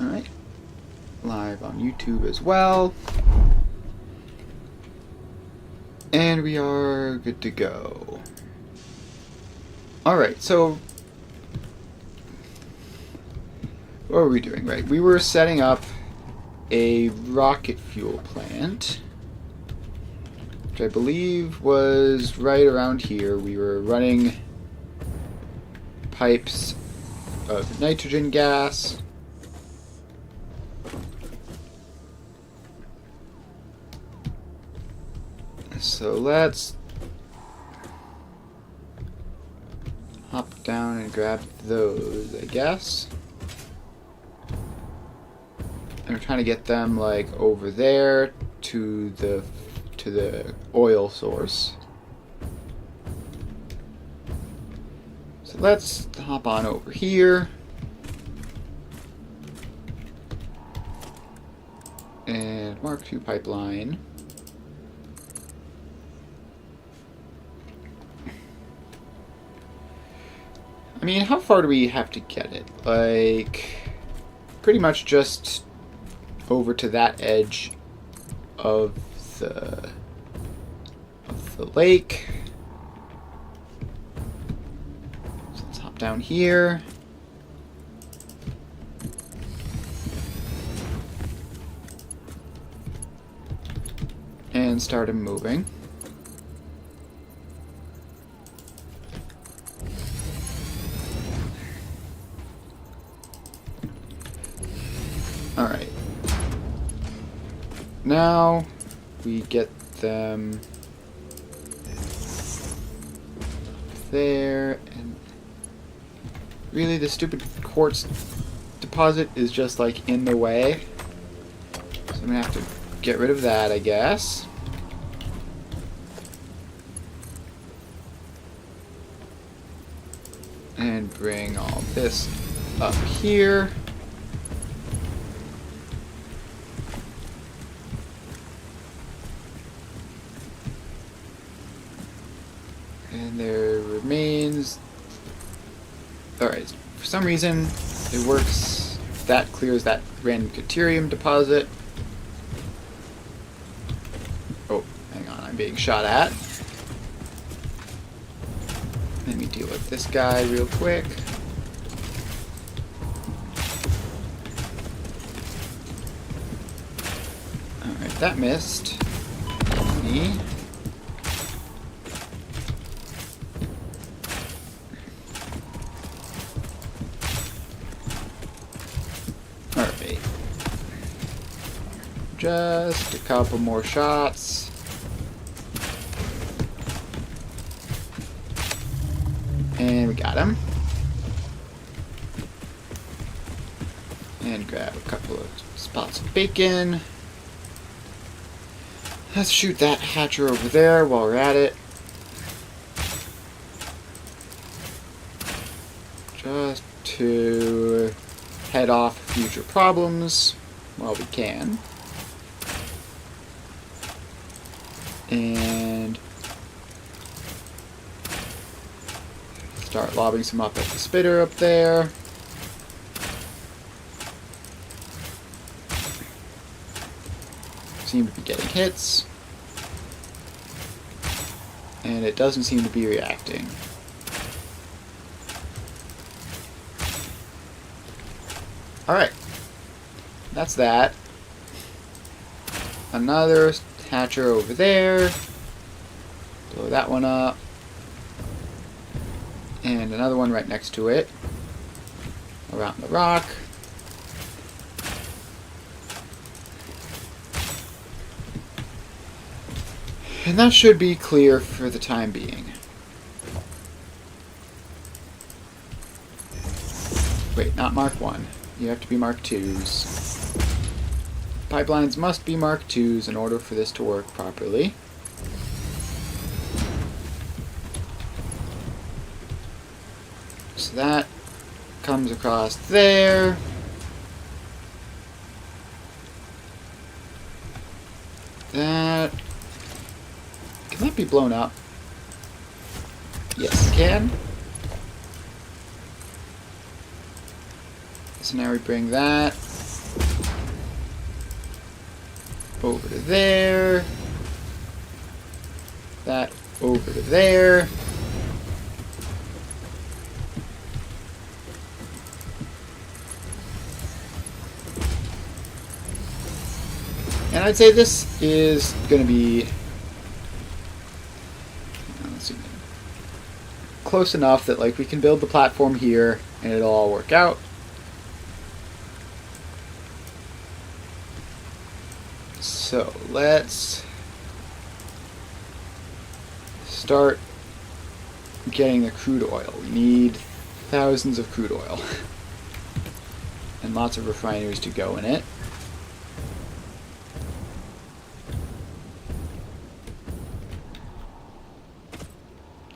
Alright. Live on YouTube as well. And we are good to go. Alright, so what were we doing? Right, we were setting up a rocket fuel plant, which I believe was right around here. We were running pipes of nitrogen gas. So let's hop down and grab those, I guess. And we're trying to get them like over there to the oil source. So let's hop on over here. And Mark II pipeline. I mean, how far do we have to get it? Like, pretty much just over to that edge of the lake. So let's hop down here. And start him moving. Alright. Now we get them there, and really the stupid quartz deposit is just like in the way. So I'm gonna have to get rid of that, I guess. And bring all this up here. And there remains... Alright, for some reason it works. That clears that random deuterium deposit. Oh, hang on, I'm being shot at. Let me deal with this guy real quick. Alright, that missed me. Alright. Just a couple more shots. And we got him. And grab a couple of spots of bacon. Let's shoot that hatcher over there while we're at it. Just to head off future problems while we can. And start lobbing some up at the spitter up there. Seem to be getting hits. And it doesn't seem to be reacting. Alright. That's that. Another hatcher over there. Blow that one up. And another one right next to it. Around the rock. And that should be clear for the time being. Wait, not Mark 1. You have to be Mark 2s. Pipelines must be Mark 2s in order for this to work properly. So that comes across there. That... Can that be blown up? Yes, it can. So now we bring that over to there. That over to there. And I'd say this is going to be, let's see, close enough that like we can build the platform here and it'll all work out. So let's start getting the crude oil. We need thousands of crude oil and lots of refineries to go in it.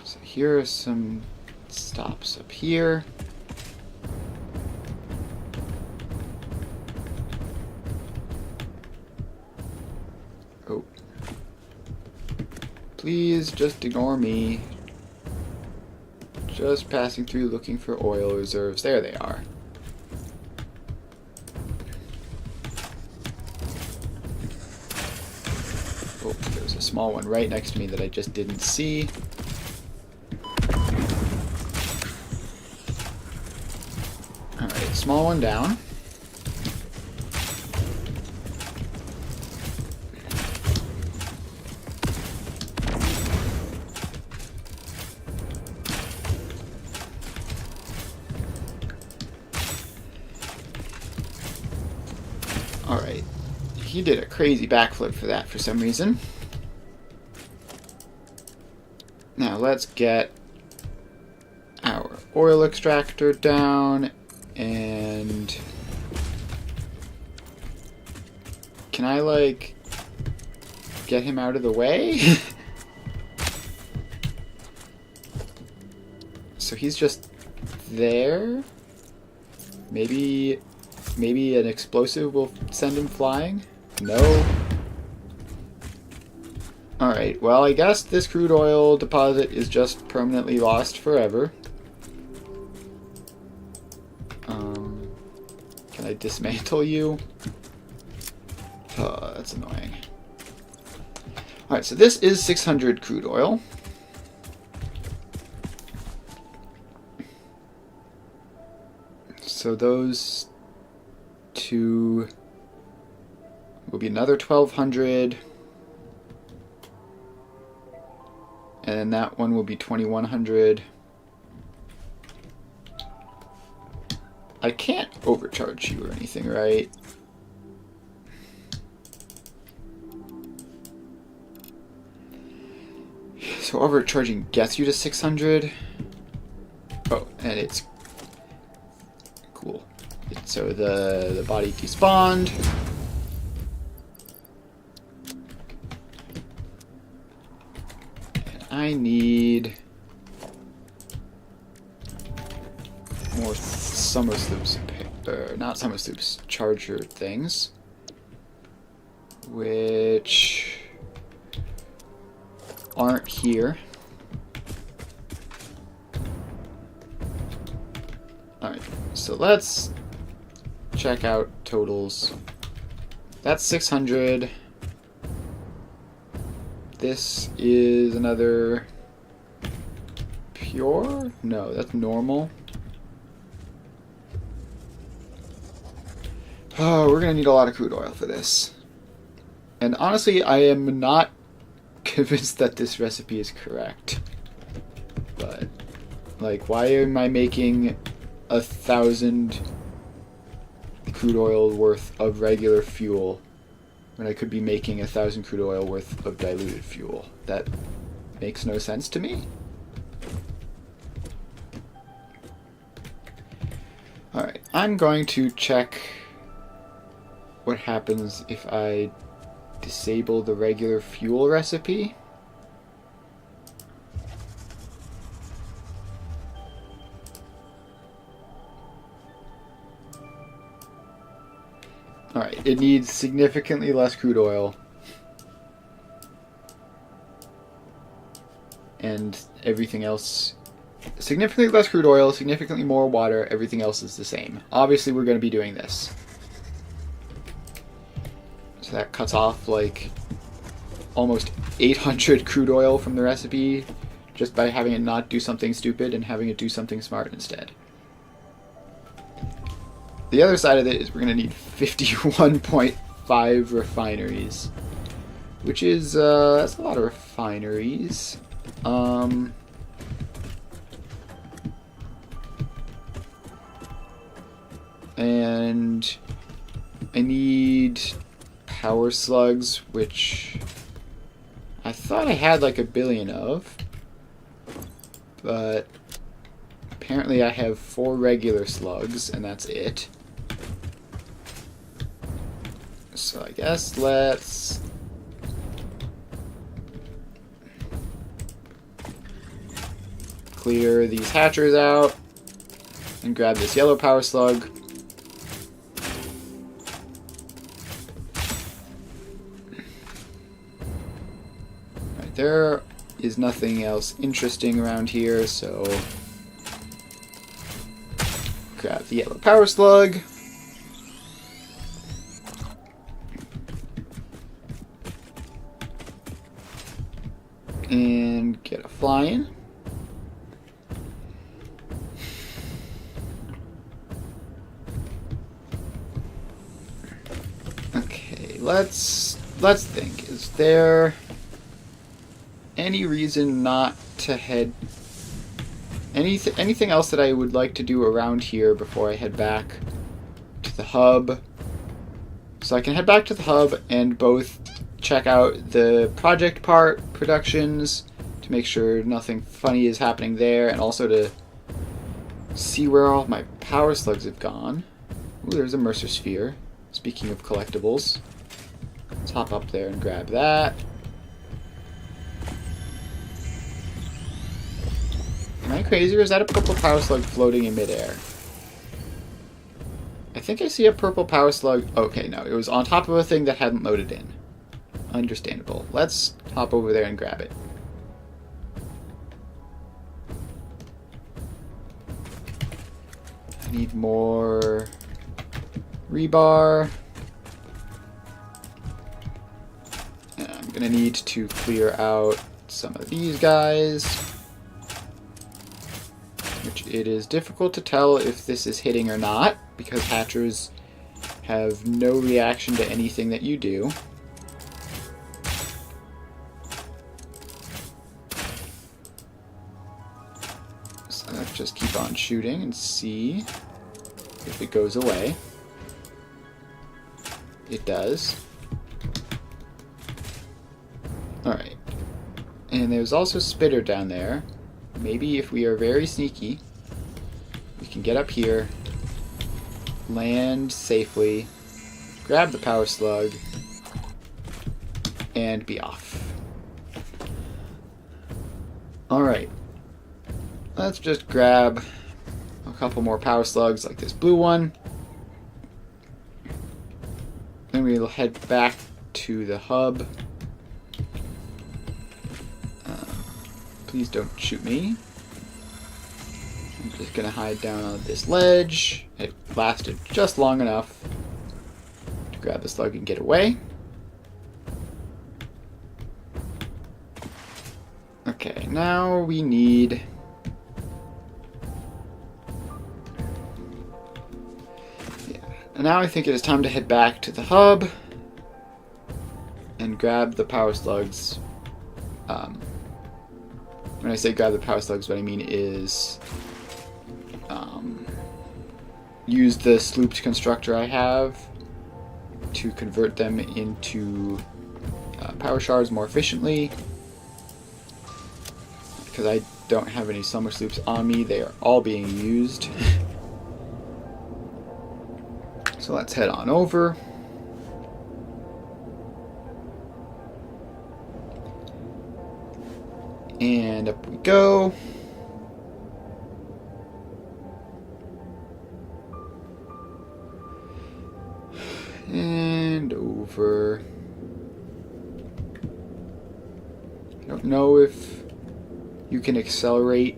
So here are some stops up here. Oh. Please just ignore me. Just passing through looking for oil reserves. There they are. Oh, there's a small one right next to me that I just didn't see. Alright, small one down. Alright, he did a crazy backflip for that for some reason. Now let's get our oil extractor down, and can I like get him out of the way? So he's just there. Maybe an explosive will send him flying? No. Alright, well I guess this crude oil deposit is just permanently lost forever. Can I dismantle you? Oh, that's annoying. Alright, so this is 600 crude oil. So those two will be another 1,200. And then that one will be 2,100. I can't overcharge you or anything, right? So overcharging gets you to 600. Oh, and it's cool. So the body despawned. And I need more summer sloops, not summer sloops, charger things, which aren't here. Alright, so let's check out totals. That's 600. This is another pure? No, that's normal. Oh, we're gonna need a lot of crude oil for this. And honestly, I am not convinced that this recipe is correct. But, like, why am I making 1,000 crude oil worth of regular fuel when I could be making 1,000 crude oil worth of diluted fuel? That makes no sense to me. Alright, I'm going to check what happens if I disable the regular fuel recipe. Alright, it needs significantly less crude oil. And everything else, significantly less crude oil, significantly more water, everything else is the same. Obviously we're going to be doing this. So that cuts off like almost 800 crude oil from the recipe just by having it not do something stupid and having it do something smart instead. The other side of it is we're going to need 51.5 refineries, which is that's a lot of refineries. And I need power slugs, which I thought I had like 1 billion of, but apparently I have 4 regular slugs and that's it. So I guess let's clear these hatchers out and grab this yellow power slug. Right, there is nothing else interesting around here, so grab the yellow power slug. And get a fly-in. Okay, let's think. Is there any reason not to head anything else that I would like to do around here before I head back to the hub? So I can head back to the hub and both check out the project part productions to make sure nothing funny is happening there, and also to see where all my power slugs have gone. Ooh, there's a Mercer sphere. Speaking of collectibles, let's hop up there and grab that. Am I crazy, or is that a purple power slug floating in midair? I think I see a purple power slug. Okay, no, it was on top of a thing that hadn't loaded in. Understandable. Let's hop over there and grab it. I need more rebar. And I'm gonna need to clear out some of these guys, which it is difficult to tell if this is hitting or not because hatchers have no reaction to anything that you do. Let's just keep on shooting and see if it goes away. It does. Alright. And there's also Spitter down there. Maybe if we are very sneaky, we can get up here, land safely, grab the power slug, and be off. Alright. Let's just grab a couple more power slugs like this blue one. Then we'll head back to the hub. Please don't shoot me. I'm just gonna hide down on this ledge. It lasted just long enough to grab the slug and get away. Okay, now we need and now I think it is time to head back to the hub and grab the power slugs. When I say grab the power slugs, what I mean is use the slooped constructor I have to convert them into power shards more efficiently. Because I don't have any summer sloops on me, they are all being used. So let's head on over. And up we go. And over. I don't know if you can accelerate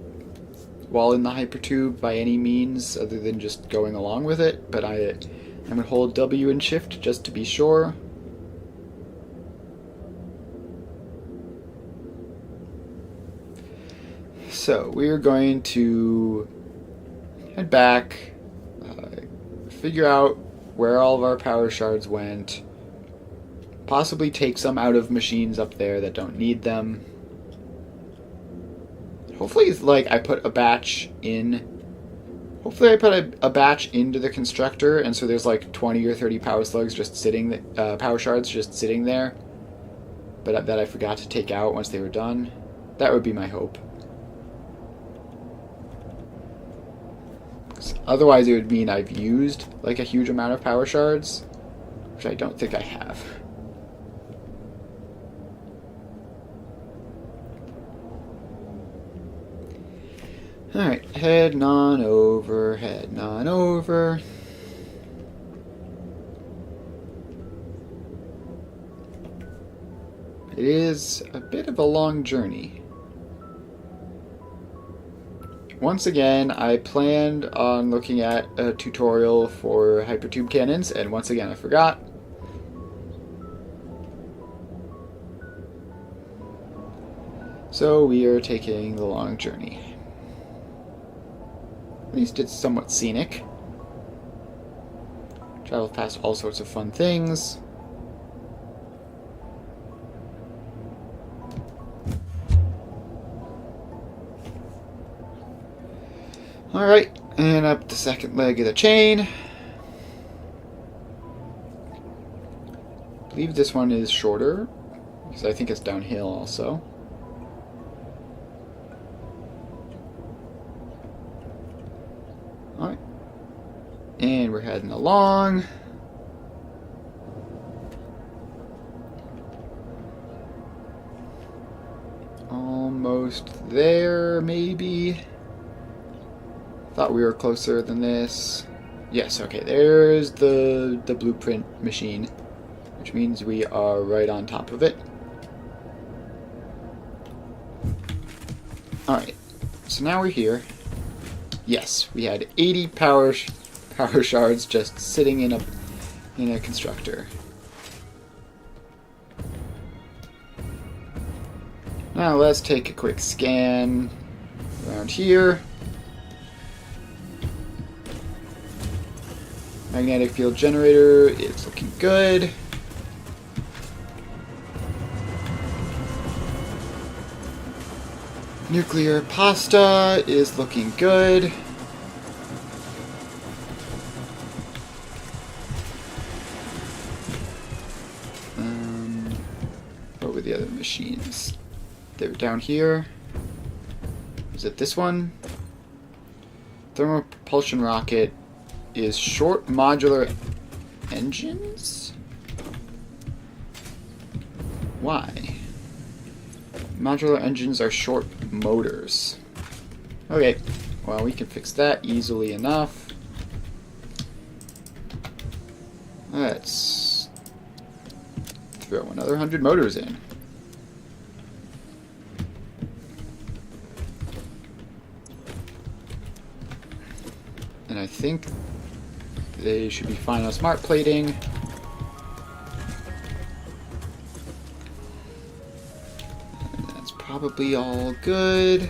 while in the hypertube by any means other than just going along with it, but I'm going to hold W and shift just to be sure. So we're going to head back, figure out where all of our power shards went, possibly take some out of machines up there that don't need them. Hopefully it's like I put a batch in. Hopefully I put a batch into the constructor, and so there's like 20 or 30 power slugs just sitting, power shards just sitting there, but that I forgot to take out once they were done. That would be my hope. Otherwise it would mean I've used like a huge amount of power shards, which I don't think I have. Alright, heading on over, heading on over. It is a bit of a long journey. Once again, I planned on looking at a tutorial for hypertube cannons, and once again I forgot. So we are taking the long journey. At least it's somewhat scenic. Travel past all sorts of fun things. Alright, and up the second leg of the chain. I believe this one is shorter, because I think it's downhill also. Alright. And we're heading along. Almost there, maybe. Thought we were closer than this. Yes, okay, there's the blueprint machine, which means we are right on top of it. Alright, so now we're here. Yes, we had 80 power shards just sitting in a constructor. Now let's take a quick scan around here. Magnetic field generator is looking good. Nuclear pasta is looking good. What were the other machines? They were down here. Is it this one? Thermal propulsion rocket is short modular engines? Why? Modular engines are short motors. Okay, well, we can fix that easily enough. Let's throw another 100 motors in. And I think they should be fine on smart plating. And that's probably all good.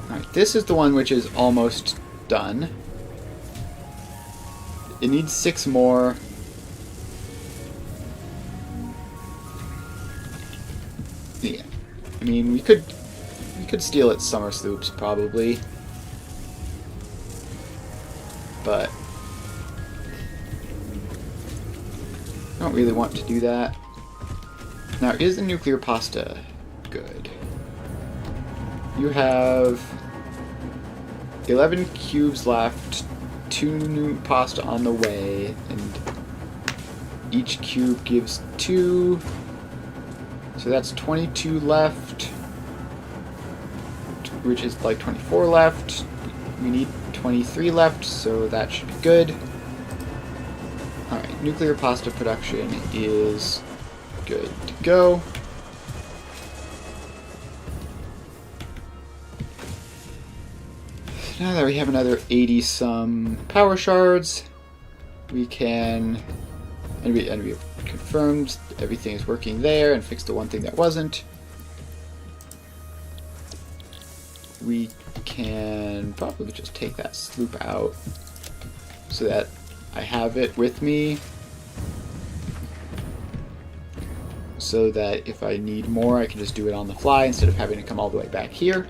Alright, this is the one which is almost done. It needs 6 more. Yeah. I mean, we could steal its summer sloops, probably. But I don't really want to do that. Now, is the nuclear pasta good? You have 11 cubes left, 2 new pasta on the way, and each cube gives 2. So that's 22 left, which is like 24 left. We need 23 left, so that should be good. Alright, nuclear pasta production is good to go. Now that we have another 80 some power shards, we can, and we have confirmed everything is working there and fixed the one thing that wasn't. we can probably just take that sloop out so that I have it with me, so that if I need more I can just do it on the fly instead of having to come all the way back here.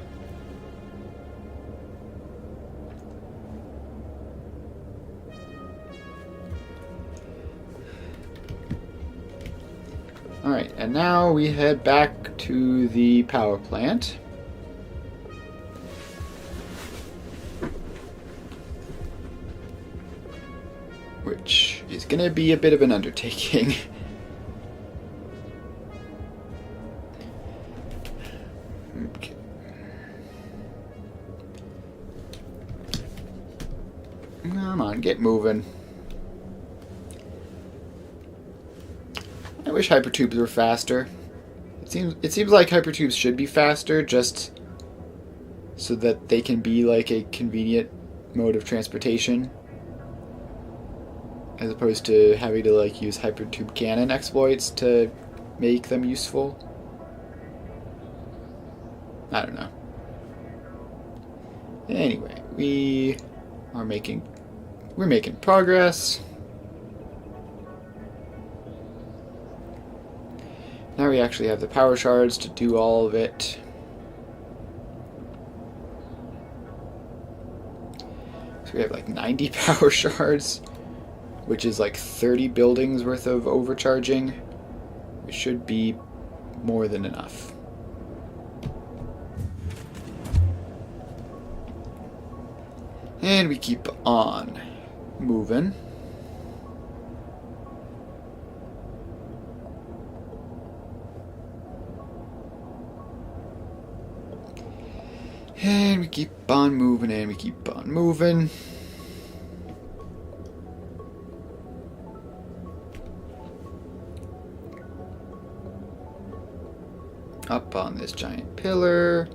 Alright, and now we head back to the power plant. Which is going to be a bit of an undertaking. Okay. Come on, get moving. I wish hypertubes were faster. It seems like hypertubes should be faster, just so that they can be like a convenient mode of transportation, as opposed to having to like use hypertube cannon exploits to make them useful. I don't know. Anyway, we're making progress. Now we actually have the power shards to do all of it. So we have like 90 power shards, which is like 30 buildings worth of overcharging. It should be more than enough. And we keep on moving. And we keep on moving, and we keep on moving. Up on this giant pillar.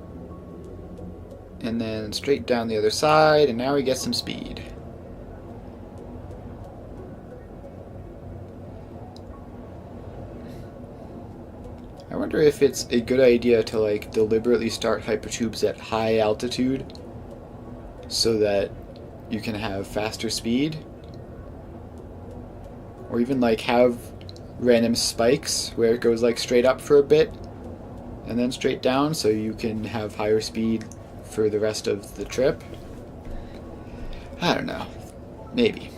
And then straight down the other side, and now we get some speed. I wonder if it's a good idea to like deliberately start hypertubes at high altitude so that you can have faster speed, or even like have random spikes where it goes like straight up for a bit and then straight down so you can have higher speed for the rest of the trip. I don't know. Maybe.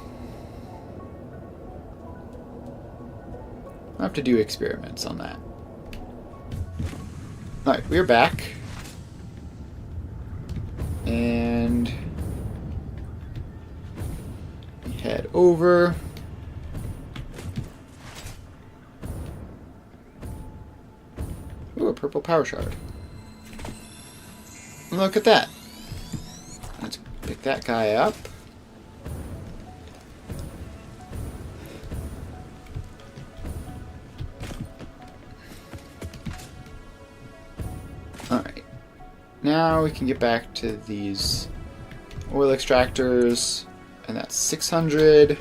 I'll have to do experiments on that. Alright, we're back. And we head over. Ooh, a purple power shard. Look at that. Let's pick that guy up. Alright. Now we can get back to these oil extractors, and that's 600.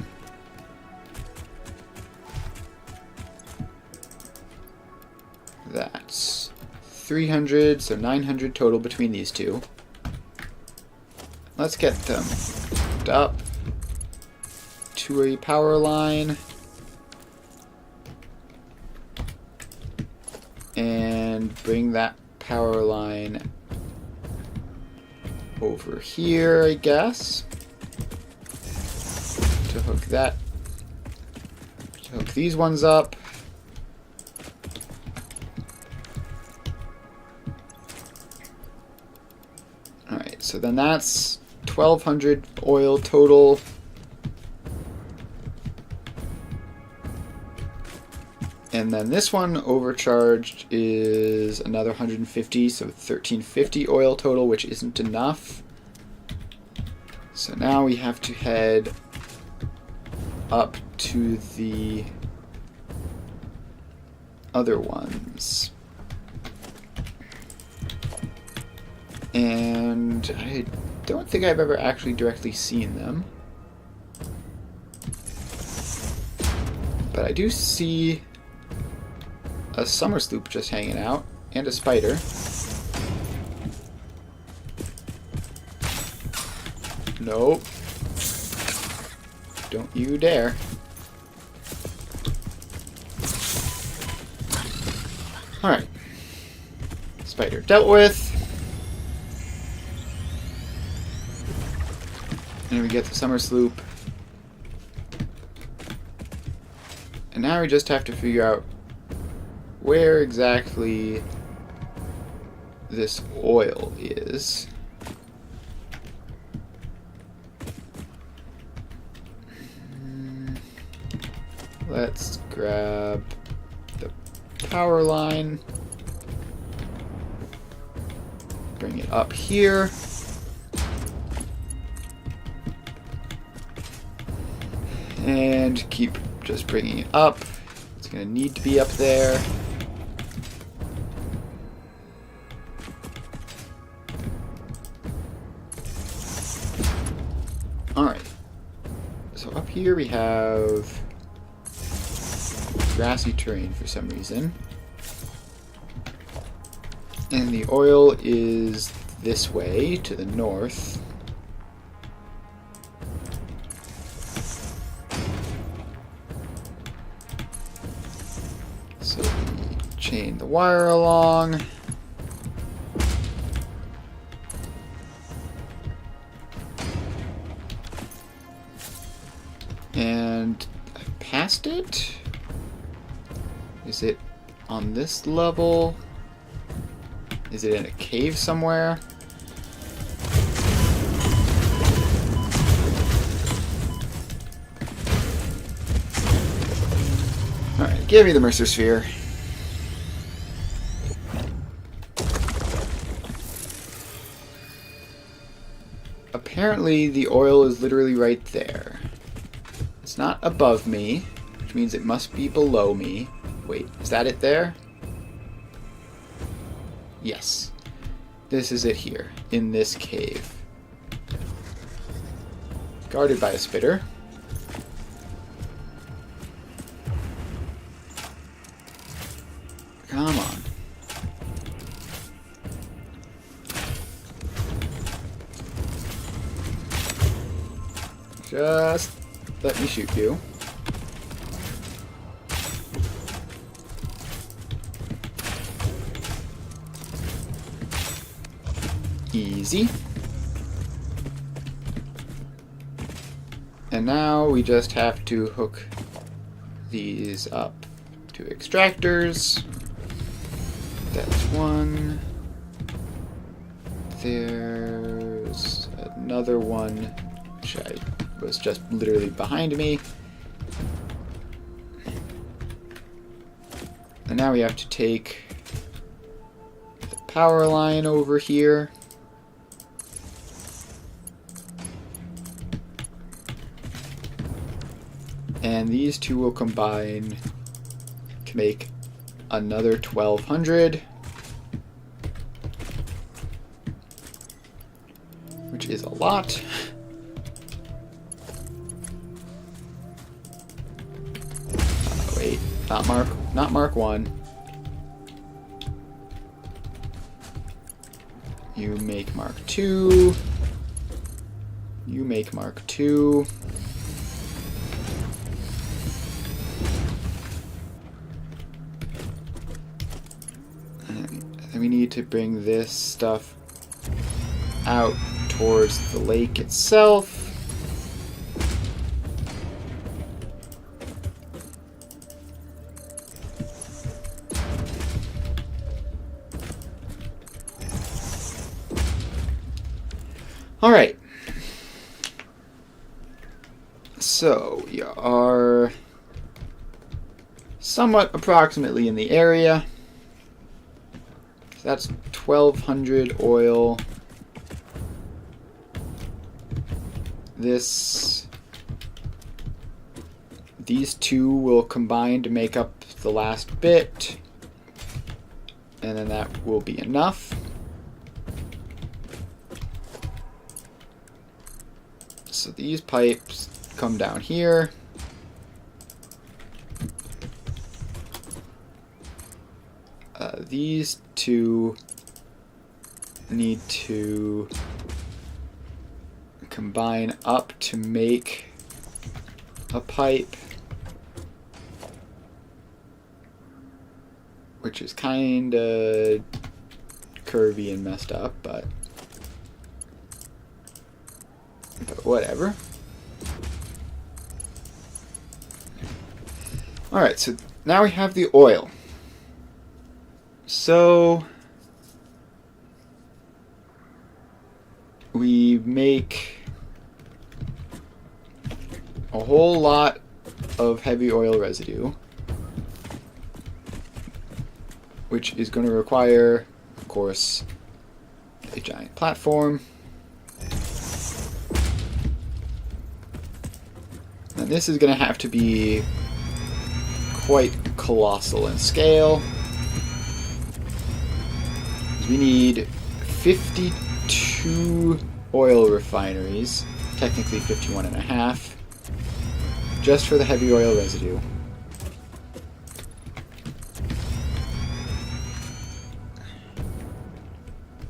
That's 300, so 900 total between these two. Let's get them hooked up to a power line. And bring that power line over here, I guess. To hook that. To hook these ones up. Alright, so then that's 1200 oil total. And then this one overcharged is another 150, so 1350 oil total, which isn't enough. So now we have to head up to the other ones. And I don't think I've ever actually directly seen them. But I do see a summer sloop just hanging out, and a spider. Nope. Don't you dare. Alright. Spider dealt with. And we get the summer sloop. And now we just have to figure out where exactly this oil is. Let's grab the power line. Bring it up here. And keep just bringing it up. It's going to need to be up there. Alright. So up here we have grassy terrain for some reason. And the oil is this way to the north. So we chain the wire along. And I passed it? Is it on this level? Is it in a cave somewhere? Alright, give me the Mercer Sphere. Apparently the oil is literally right there. It's not above me, which means it must be below me. Wait, is that it there? Yes. This is it here, in this cave. Guarded by a spitter. Come on. Just let me shoot you. Easy. And now we just have to hook these up to extractors. That's one. There's another one, which I was just literally behind me. And now we have to take the power line over here. And these two will combine to make another 1200, which is a lot. Wait, not Mark 1. You make Mark 2. You make Mark 2. And we need to bring this stuff out towards the lake itself. Alright. So, we are somewhat approximately in the area. That's 1200 oil. These two will combine to make up the last bit, and then that will be enough. So these pipes come down here. These two need to combine up to make a pipe, which is kind of curvy and messed up, but whatever. Alright, so now we have the oil. So we make a whole lot of heavy oil residue, which is going to require, of course, a giant platform. And this is going to have to be quite colossal in scale. We need 52 oil refineries, technically 51 and a half, just for the heavy oil residue.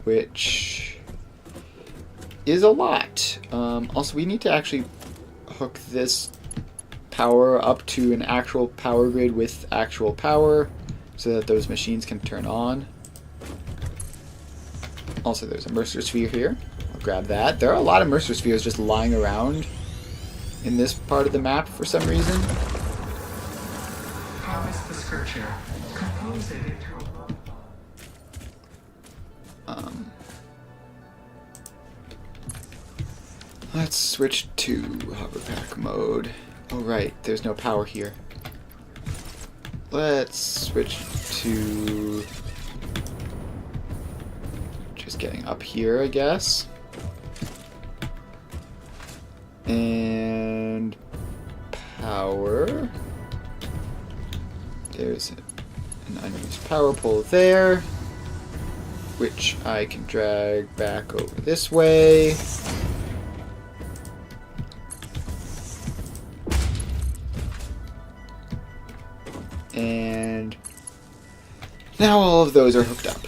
Which is a lot. Also, we need to actually hook this power up to an actual power grid with actual power so that those machines can turn on. Also, there's a Mercer sphere here. I'll grab that. There are a lot of Mercer spheres just lying around in this part of the map for some reason. Harvest the scripture. Compose it into let's switch to hoverpack mode. Oh right, there's no power here. Let's switch to just getting up here, I guess. And power. There's an unused power pole there, which I can drag back over this way. And now all of those are hooked up.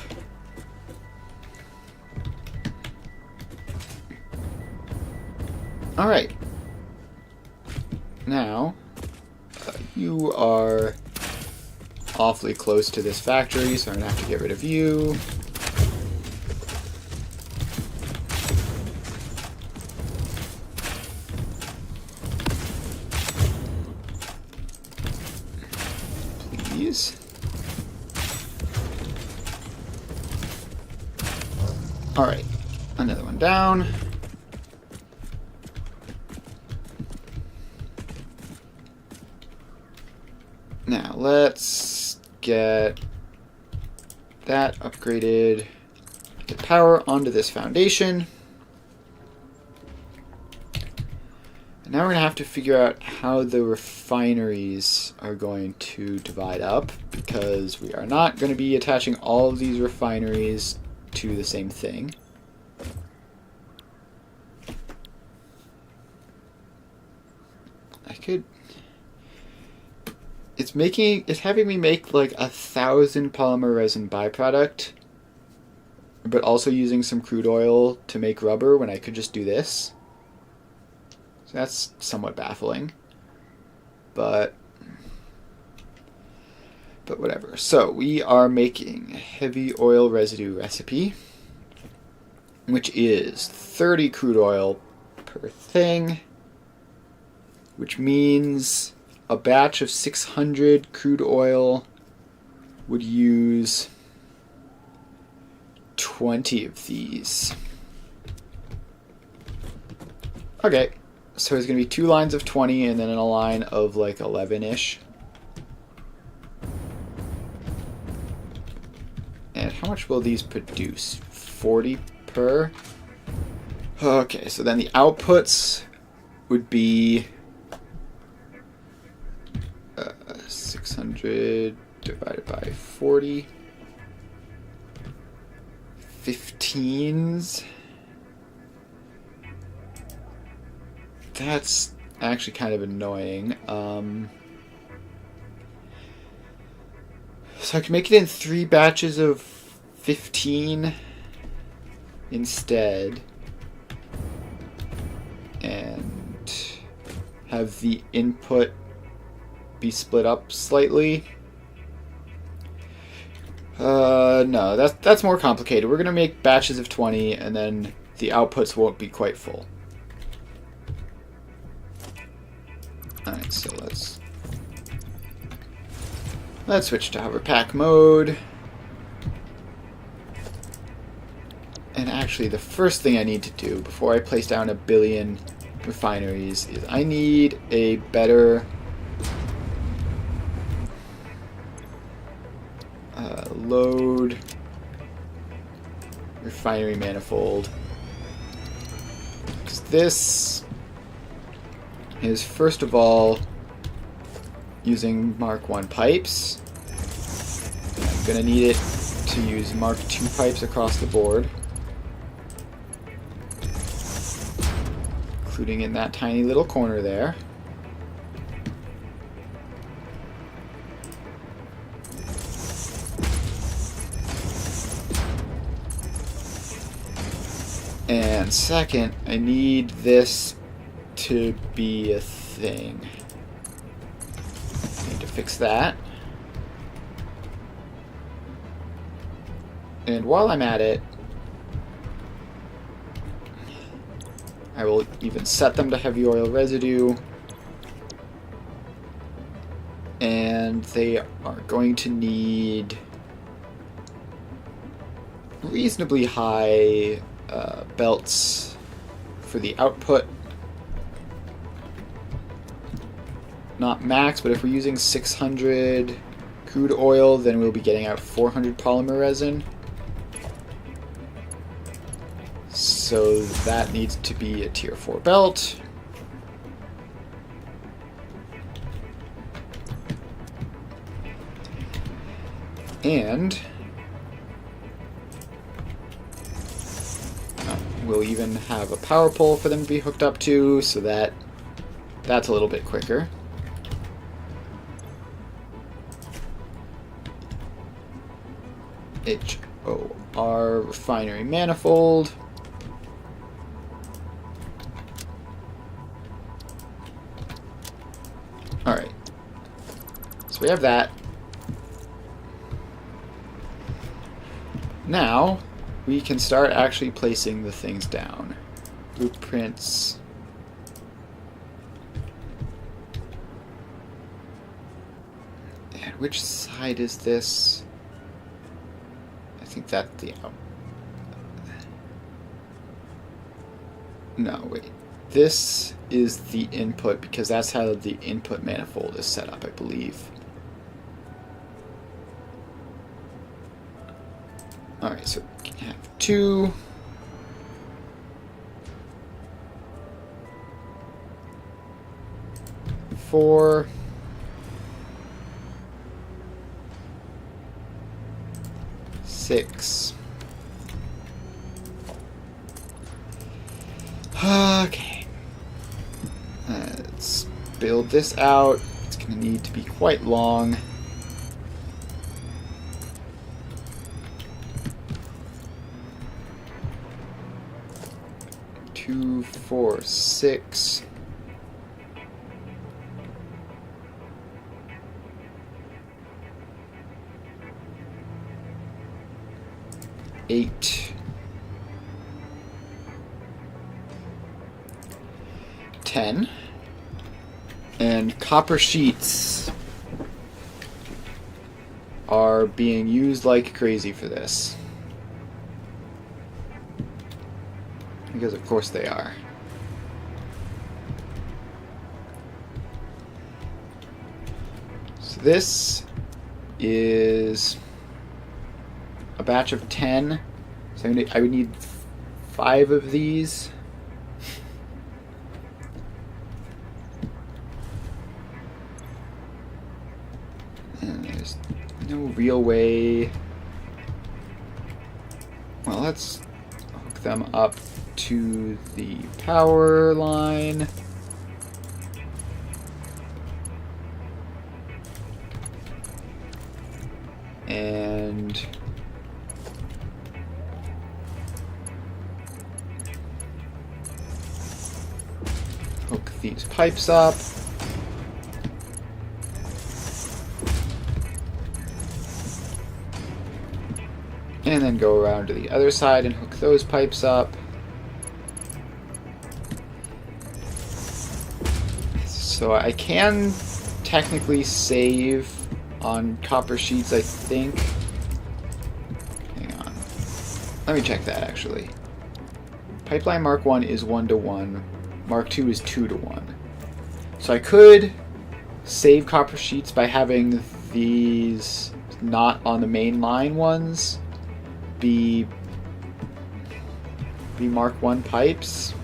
Alright. Now, you are awfully close to this factory, so I'm going to have to get rid of you. Please. Alright, another one down. Now, let's get that upgraded. Get power onto this foundation. And now we're going to have to figure out how the refineries are going to divide up, because we are not going to be attaching all of these refineries to the same thing. I could... It's having me make like 1,000 polymer resin byproduct, but also using some crude oil to make rubber when I could just do this. So that's somewhat baffling, but whatever. So we are making a heavy oil residue recipe, which is 30 crude oil per thing, which means a batch of 600 crude oil would use 20 of these. Okay, so there's going to be 2 lines of 20 and then a line of like 11-ish. And how much will these produce? 40 per? Okay, so then the outputs would be 600 divided by 40. 15s. That's actually kind of annoying. So I can make it in 3 batches of 15 instead. have the input be split up slightly. No, that's more complicated. We're going to make batches of 20, and then the outputs won't be quite full. Alright, so let's switch to hover pack mode. And actually, the first thing I need to do before I place down 1 billion refineries is I need a better load refinery manifold. Because this is, first of all, using Mark 1 pipes. I'm going to need it to use Mark 2 pipes across the board, including in that tiny little corner there. And second, I need this to be a thing. I need to fix that. And while I'm at it, I will even set them to heavy oil residue. And they are going to need reasonably high belts for the output. Not max, but if we're using 600 crude oil, then we'll be getting out 400 polymer resin. So that needs to be a tier 4 belt. And we'll even have a power pole for them to be hooked up to, so that's a little bit quicker. HOR refinery manifold. Alright. So we have that. Now, we can start actually placing the things down. Blueprints. And which side is this? I think that's the... No, wait. This is the input, because that's how the input manifold is set up, I believe. Alright, so we can have 2. Four. 6. Okay. Let's build this out. It's going to need to be quite long. 2, 4, 6. 8. 10. And copper sheets are being used like crazy for this. Because of course they are. So this is a batch of 10. So I would need 5 of these. And there's no real way. Well, let's hook them up to the power line. And Hook these pipes up. And then go around to the other side and hook those pipes up. So I can technically save on copper sheets, I think. Hang on. Let me check that, actually. Pipeline Mark 1 is 1-to-1. Mark 2 is 2-to-1. So I could save copper sheets by having these not on the main line ones be Mark 1 pipes.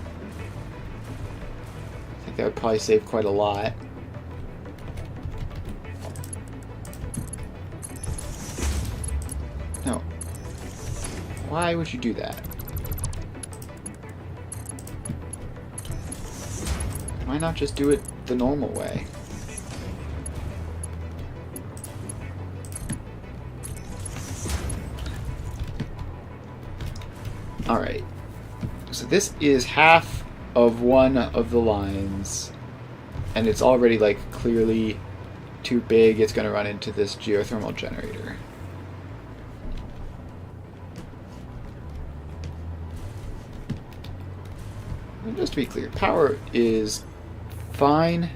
I think that would probably save quite a lot. No. Why would you do that? Why not just do it the normal way? Alright. So this is half of one of the lines. And it's already, like, clearly too big. It's going to run into this geothermal generator. And just to be clear, power is fine.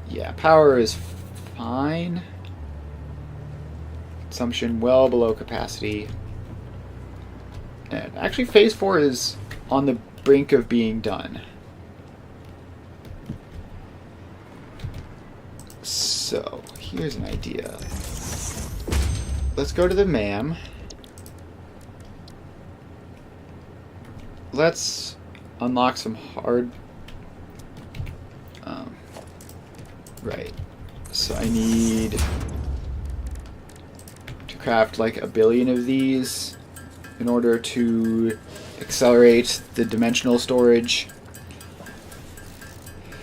Yeah, power is fine. Consumption well below capacity. And actually, phase 4 is on the brink of being done. So, here's an idea. Let's go to the MAM. Let's unlock some hard... right. So I need to craft like 1 billion of these in order to accelerate the dimensional storage.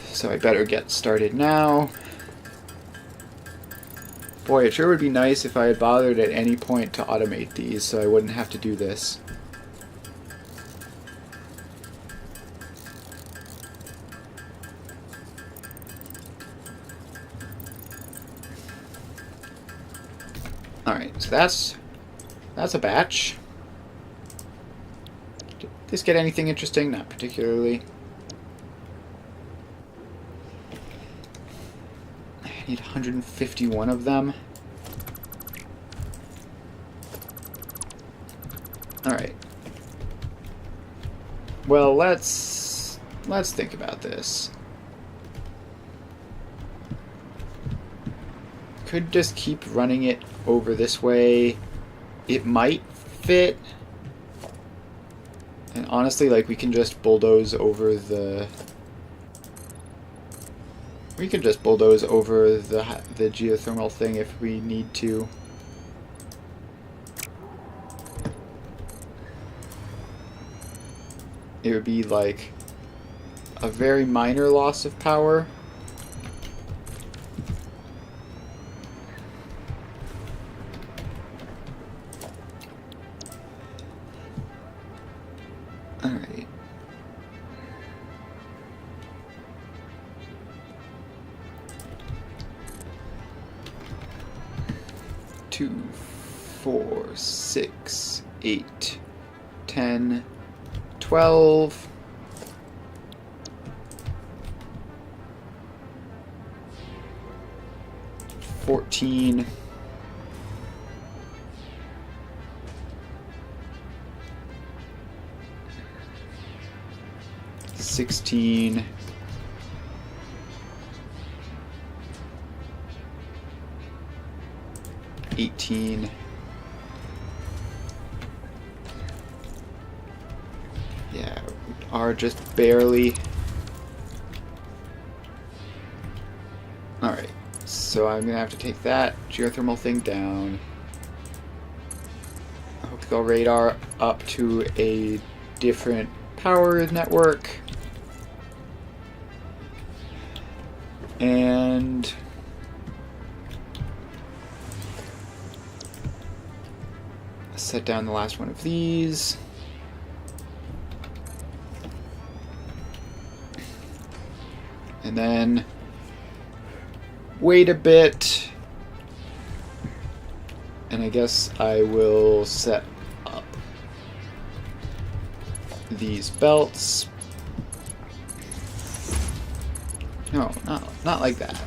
So I better get started now. Boy, it sure would be nice if I had bothered at any point to automate these so I wouldn't have to do this. Alright, so that's a batch. Did this get anything interesting? Not particularly. I need 151 of them. Alright. Well, let's think about this. Could just keep running it over this way. It might fit. And honestly, like, we can just bulldoze over the... We can just bulldoze over the geothermal thing if we need to. It would be like a very minor loss of power. Alright. Two, 4, 6, 8, 10, 12. 14. 16. 18. Yeah, are just barely. Alright, so I'm gonna have to take that geothermal thing down. Hook the radar up to a different power network. And set down the last one of these. And then wait a bit. And I guess I will set up these belts. No, not like that.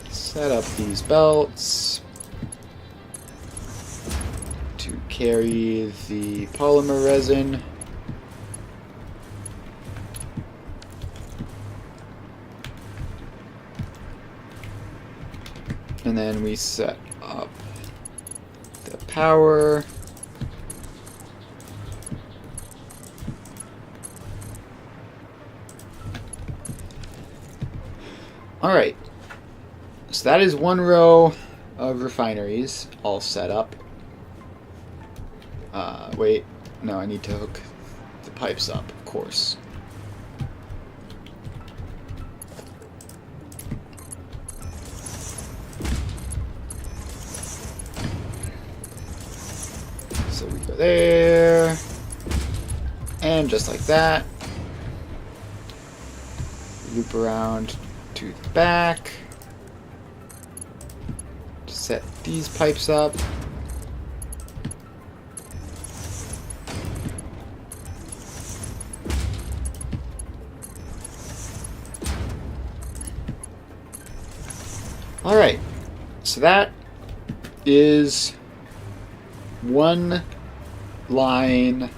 Set up these belts to carry the polymer resin. And then we set up the power. Alright, so that is one row of refineries all set up. Wait, no, I need to hook the pipes up, of course. So we go there, and just like that, loop around to the back to set these pipes up. Alright, so that is one line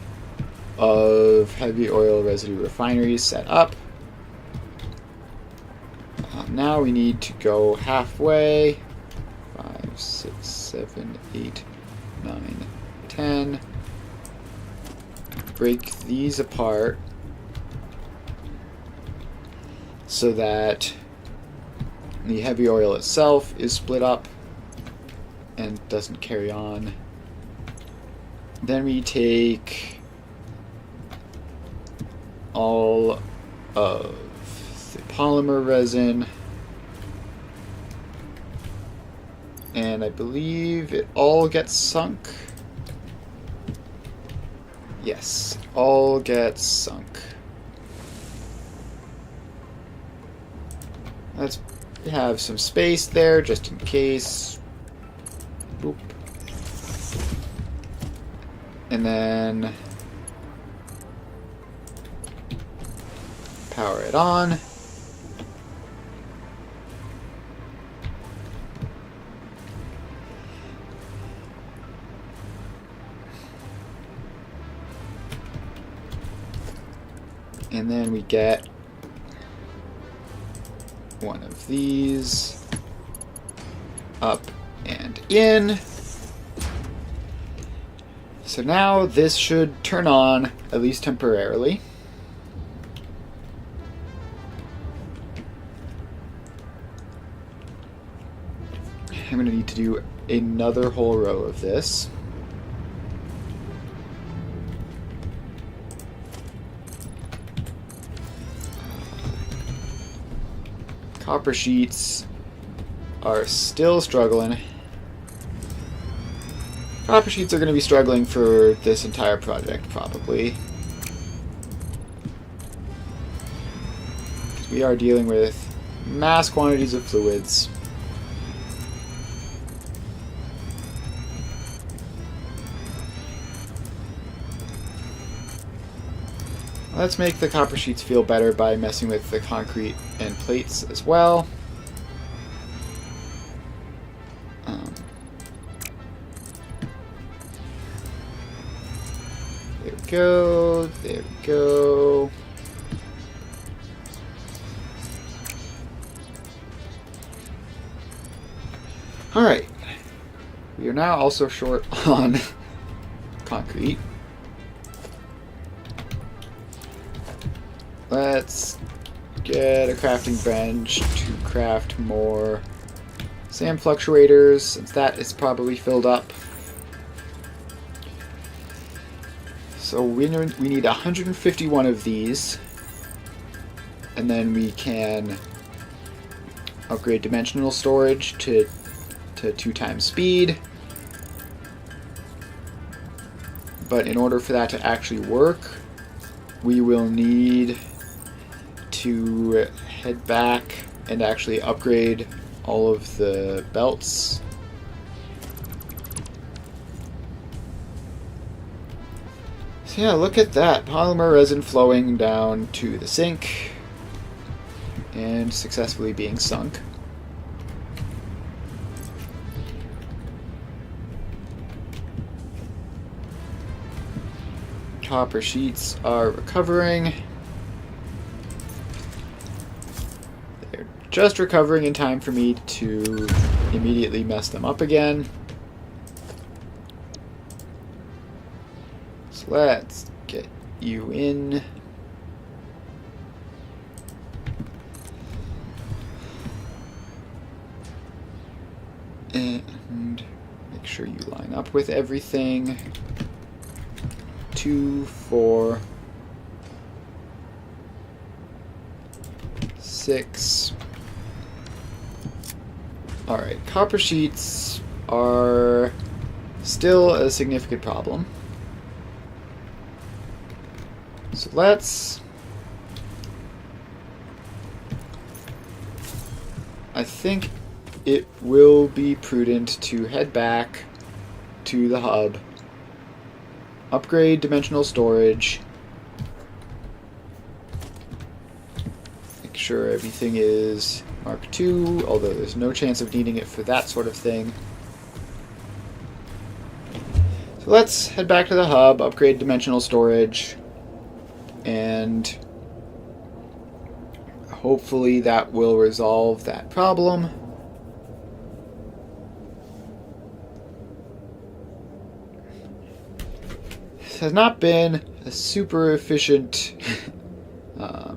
of heavy oil residue refineries set up. Now we need to go halfway. 5, 6, 7, 8, 9, 10. Break these apart so that the heavy oil itself is split up and doesn't carry on. Then we take all of the polymer resin, and I believe it all gets sunk. Yes, it all gets sunk. Let's have some space there just in case. Boop. And then power it on. And then we get one of these up and in. So now this should turn on, at least temporarily. I'm going to need to do another whole row of this. Copper sheets are still struggling. Copper sheets are going to be struggling for this entire project, probably. We are dealing with mass quantities of fluids. Let's make the copper sheets feel better by messing with the concrete and plates as well. There we go, there we go. Alright, we are now also short on concrete. Let's get a crafting bench to craft more sand fluctuators, since that is probably filled up. So we need 151 of these, and then we can upgrade dimensional storage to 2 times speed. but in order for that to actually work, we will need to head back and actually upgrade all of the belts. So yeah, look at that. Polymer resin flowing down to the sink and successfully being sunk. Copper sheets are recovering. They're just recovering in time for me to immediately mess them up again. So let's get you in. And make sure you line up with everything. 2, 4, 6. Alright, copper sheets are still a significant problem. So let's... I think it will be prudent to head back to the hub, upgrade dimensional storage, make sure everything is Mark II, although there's no chance of needing it for that sort of thing. So let's head back to the hub, upgrade dimensional storage, and hopefully that will resolve that problem. This has not been a super efficient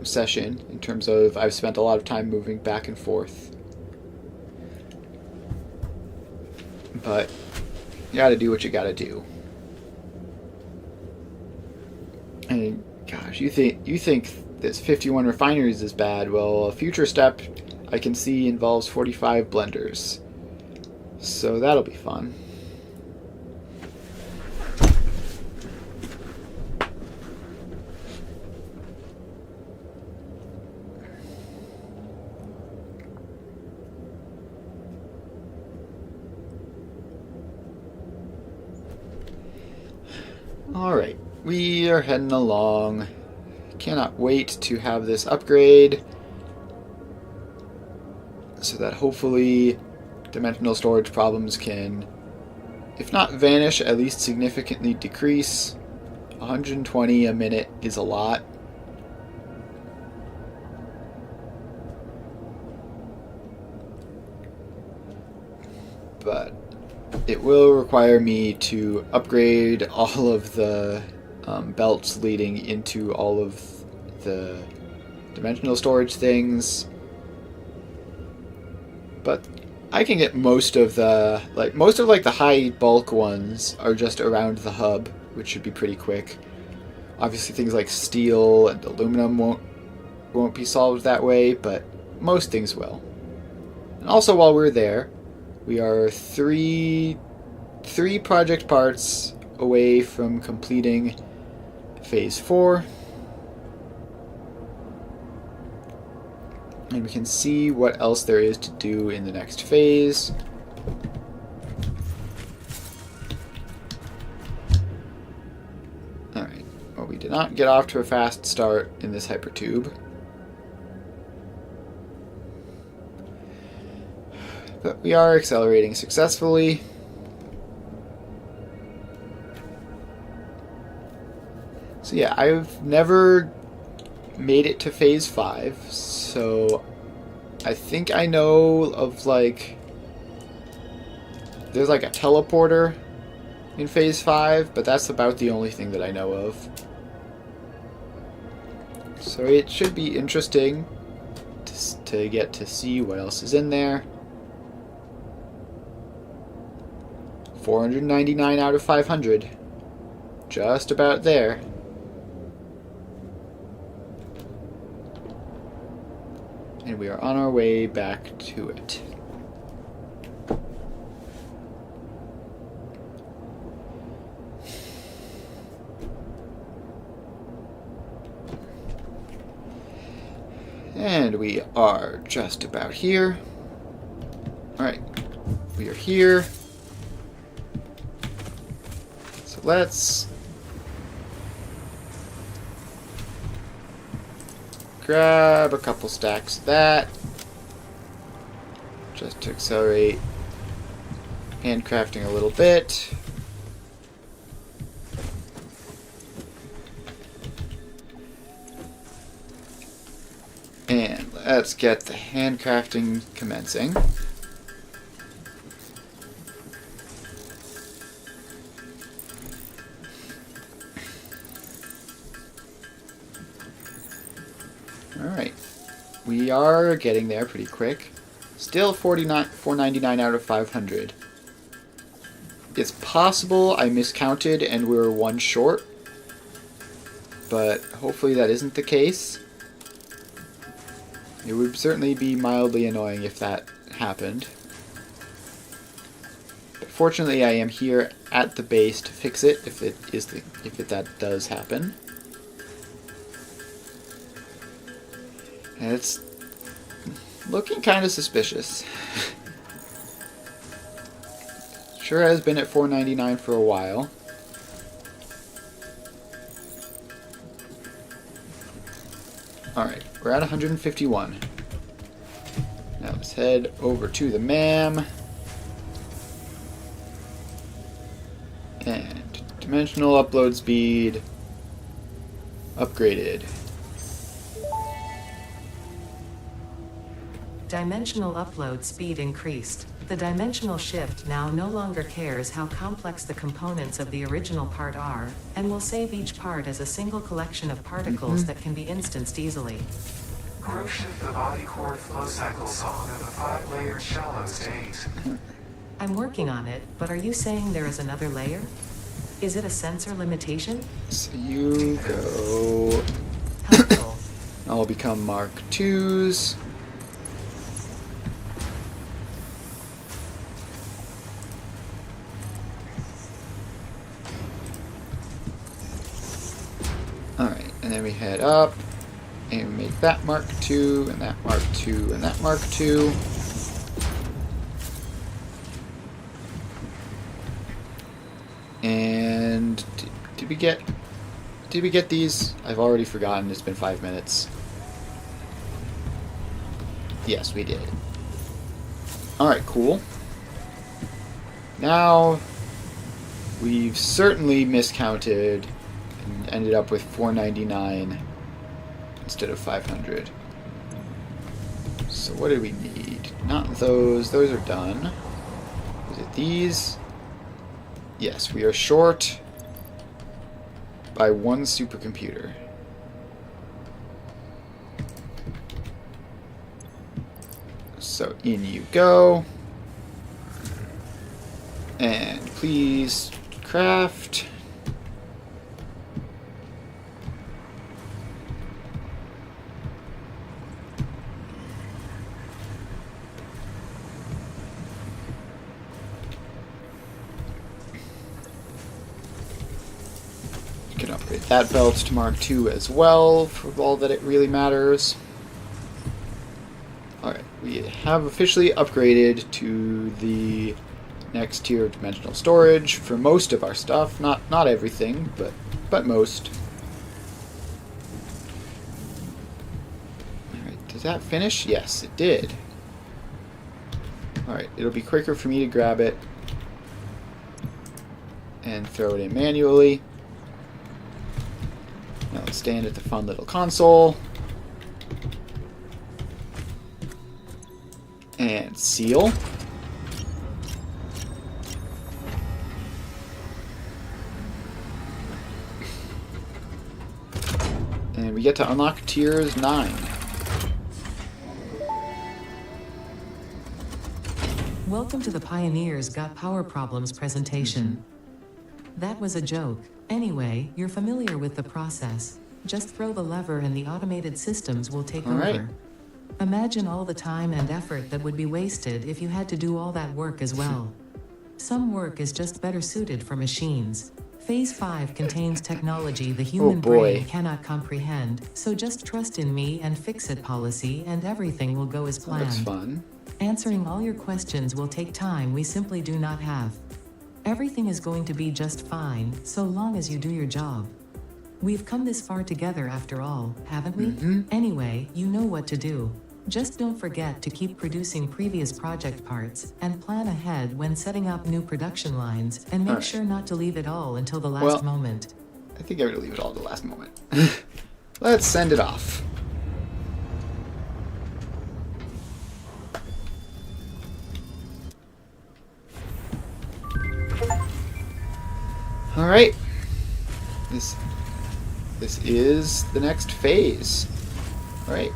session in terms of I've spent a lot of time moving back and forth. But you gotta do what you gotta do. And gosh, you think this 51 refineries is bad. Well, a future step I can see involves 45 blenders. So that'll be fun. Alright, we are heading along. Cannot wait to have this upgrade so that hopefully dimensional storage problems can, if not vanish, at least significantly decrease. 120 a minute is a lot. But it will require me to upgrade all of the belts leading into all of the dimensional storage things. But I can get most of the the high bulk ones are just around the hub, which should be pretty quick. Obviously things like steel and aluminum won't be solved that way, but most things will. And also while we're there, we are three project parts away from completing phase 4. And we can see what else there is to do in the next phase. Alright, well, we did not get off to a fast start in this hypertube. But we are accelerating successfully. So yeah, I've never made it to phase 5, so I think I know of there's like a teleporter in phase 5, but that's about the only thing that I know of. So it should be interesting to get to see what else is in there. 499 out of 500. Just about there. And we are on our way back to it. And we are just about here. Alright, we are here. So let's grab a couple stacks of that. Just to accelerate handcrafting a little bit. And let's get the handcrafting commencing. Alright. We are getting there pretty quick. Still 499 out of 500. It's possible I miscounted and we were one short, but hopefully that isn't the case. It would certainly be mildly annoying if that happened. But fortunately, I am here at the base to fix it if that does happen. And it's looking kind of suspicious. Sure has been at 499 for a while. Alright, we're at 151. Now let's head over to the MAM. And dimensional upload speed upgraded. Dimensional upload speed increased. The dimensional shift now no longer cares how complex the components of the original part are, and will save each part as a single collection of particles that can be instanced easily. Grow shift the body core flow cycle song of the 5-layered shallow state. I'm working on it, but are you saying there is another layer? Is it a sensor limitation? So you go... Helpful. I'll become Mark IIs. Alright, and then we head up, and we make that Mark II, and that Mark II, and that Mark II. And did we get these? I've already forgotten, it's been 5 minutes. Yes, we did. Alright, cool. Now, we've certainly miscounted and ended up with 499 instead of 500. So what do we need? Not those. Those are done. Is it these? Yes, we are short by one supercomputer. So in you go. And please craft. Can upgrade that belt to Mark II as well, for all that it really matters. Alright, we have officially upgraded to the next tier of dimensional storage for most of our stuff. Not everything, but most. Alright, did that finish? Yes, it did. Alright, it'll be quicker for me to grab it and throw it in manually. Now let's stand at the fun little console. And seal. And we get to unlock tiers 9. Welcome to the Pioneers Got Power Problems presentation. That was a joke. Anyway, you're familiar with the process. Just throw the lever and the automated systems will take over. Right. Imagine all the time and effort that would be wasted if you had to do all that work as well. Some work is just better suited for machines. Phase 5 contains technology the human boy. brain cannot comprehend, so just trust in me and fix it policy and everything will go as That looks planned. fun. Answering all your questions will take time we simply do not have. Everything is going to be just fine, so long as you do your job. We've come this far together after all, haven't we? Anyway, you know what to do. Just don't forget to keep producing previous project parts, and plan ahead when setting up new production lines, and make Alright. sure not to leave it all until the last Well- moment. I think I'm gonna leave it all to the last moment. Let's send it off. All right. This is the next phase. All right.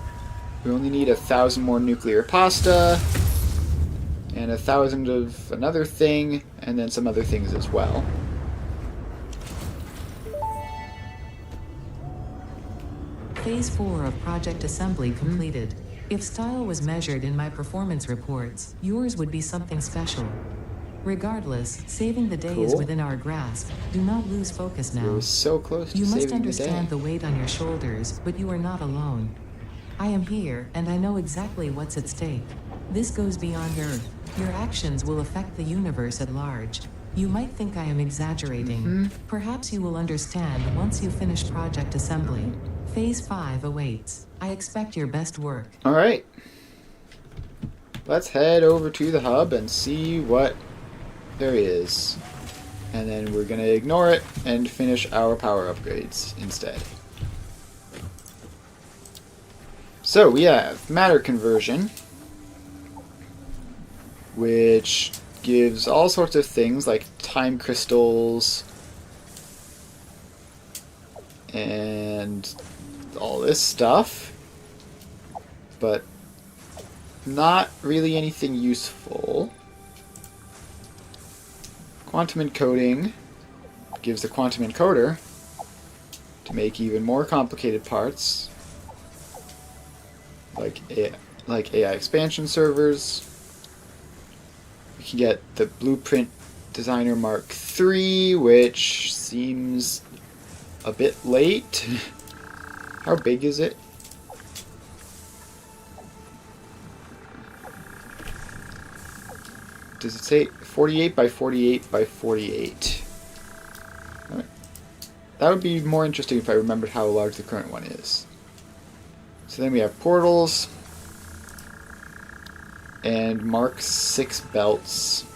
We only need 1,000 more nuclear pasta, and 1,000 of another thing, and then some other things as well. Phase 4 of project assembly completed. If style was measured in my performance reports, yours would be something special. Regardless, saving the day is Cool. within our grasp. Do not lose focus It now. was so close to You must saving understand the the day. weight on your shoulders, but you are not alone. I am here, and I know exactly what's at stake. This goes beyond Earth. Your actions will affect the universe at large. You might think I am exaggerating. Perhaps you will understand once you finish project assembly. Phase 5 awaits. I expect your best work. All right. Let's head over to the hub and see what there is. And then we're going to ignore it and finish our power upgrades instead. So we have matter conversion, which gives all sorts of things like time crystals and all this stuff, but not really anything useful. Quantum encoding gives the quantum encoder to make even more complicated parts, like AI expansion servers. We can get the Blueprint Designer Mark III, which seems a bit late. How big is it? Does it say 48 by 48 by 48? Alright. That would be more interesting if I remembered how large the current one is. So then we have portals and Mark 6 belts.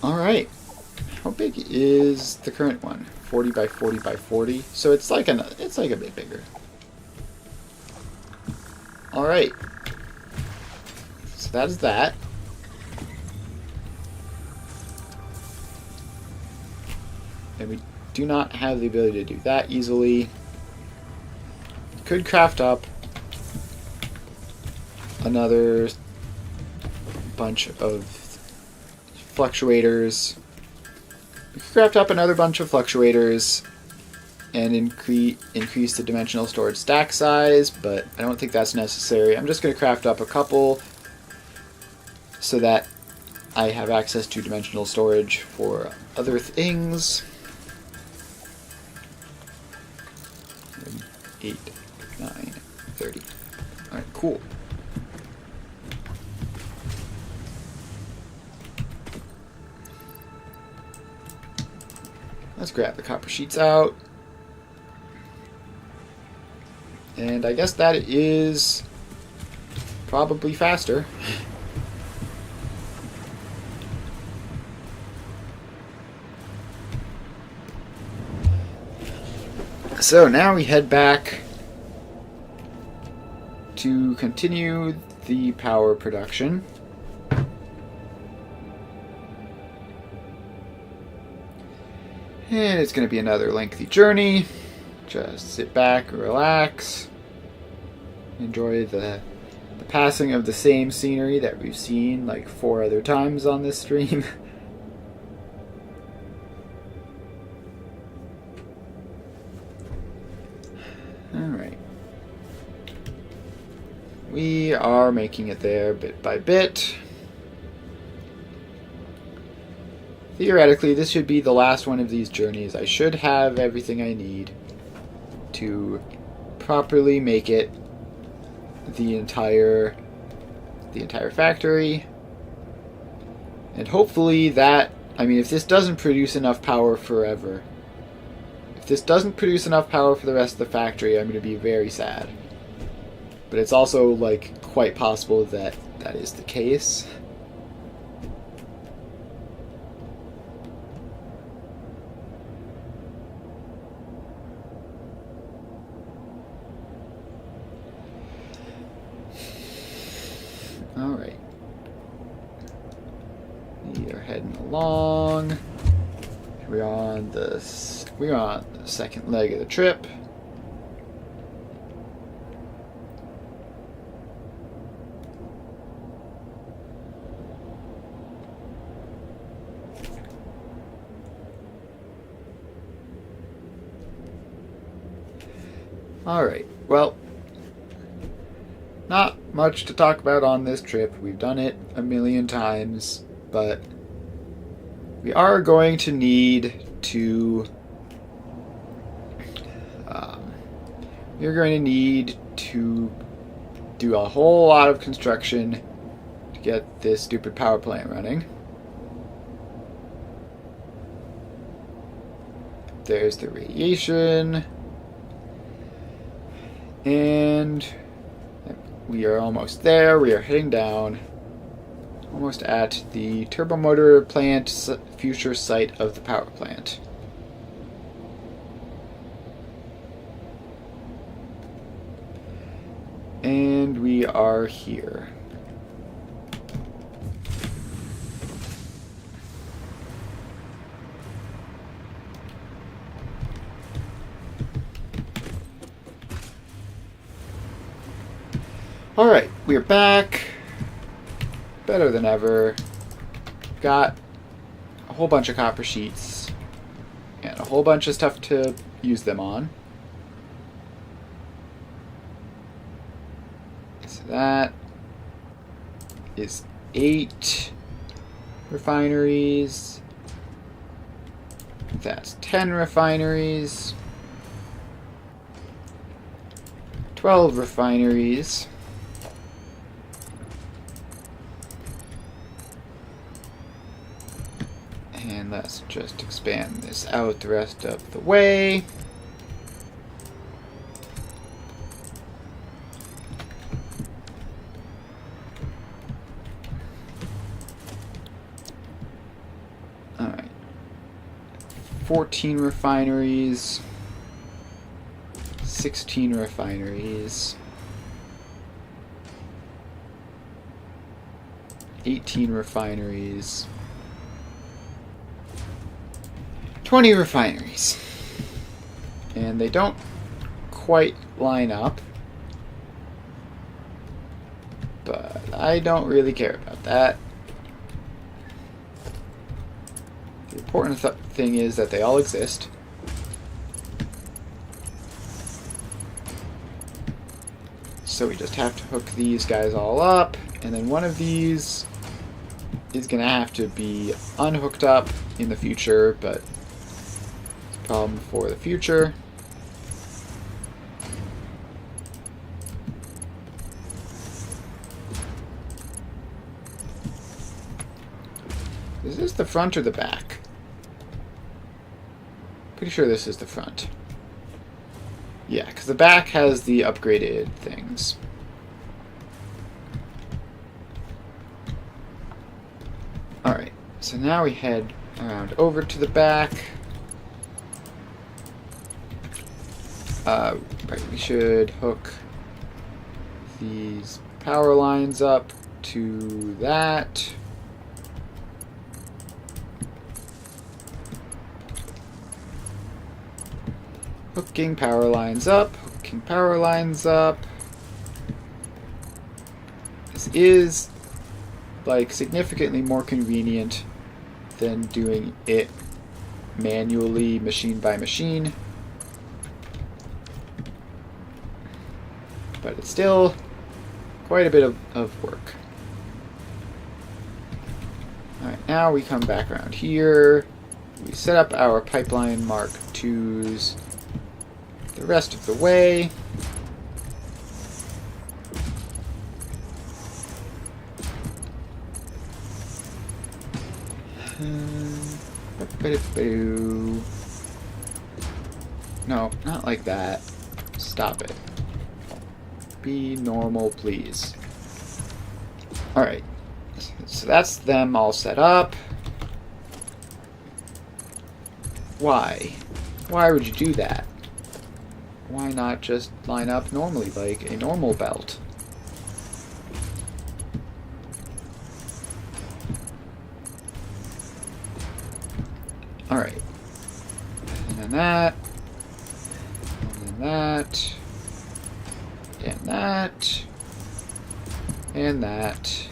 Alright. How big is the current one? 40 by 40 by 40. So it's like a bit bigger. Alright. So that is that. And we do not have the ability to do that easily. Could craft up another bunch of fluctuators. We could craft up another bunch of fluctuators and increase the dimensional storage stack size, but I don't think that's necessary. I'm just going to craft up a couple so that I have access to dimensional storage for other things. 8, 9, 30. Alright, cool. Let's grab the copper sheets out. And I guess that is probably faster. So now we head back to continue the power production. And it's going to be another lengthy journey. Just sit back, relax, enjoy the passing of the same scenery that we've seen like 4 other times on this stream. Alright. We are making it there bit by bit. Theoretically, this should be the last one of these journeys. I should have everything I need to properly make it the entire factory. And hopefully that, I mean, if this doesn't produce enough power forever, if this doesn't produce enough power for the rest of the factory, I'm going to be very sad. But it's also, like, quite possible that that is the case. Alright. We are heading along. We're on the second leg of the trip. Alright, well, not much to talk about on this trip. We've done it a million times, but we are going to need to do a whole lot of construction to get this stupid power plant running. There's the radiation. And we are almost there. We are heading down. Almost at the turbomotor plant future site of the power plant. And we are here. Alright, we're back. Better than ever. Got a whole bunch of copper sheets and a whole bunch of stuff to use them on. So that is 8 refineries. That's 10 refineries. 12 refineries. And let's just expand this out the rest of the way. Alright. 14 refineries. 16 refineries. 18 refineries. 20 refineries. And they don't quite line up. But I don't really care about that. The important thing is that they all exist. So we just have to hook these guys all up. And then one of these is going to have to be unhooked up in the future, but problem for the future. Is this the front or the back? Pretty sure this is the front. Yeah, because the back has the upgraded things. Alright, so now we head around over to the back. Right, we should hook these power lines up to that. Hooking power lines up, hooking power lines up. This is, like, significantly more convenient than doing it manually, machine by machine. But it's still quite a bit of work. Alright, now we come back around here. We set up our pipeline Mark IIs the rest of the way. No, not like that. Stop it. Be normal, please. Alright. So that's them all set up. Why? Why would you do that? Why not just line up normally like a normal belt? Alright. And then that. And then that. And that. And that.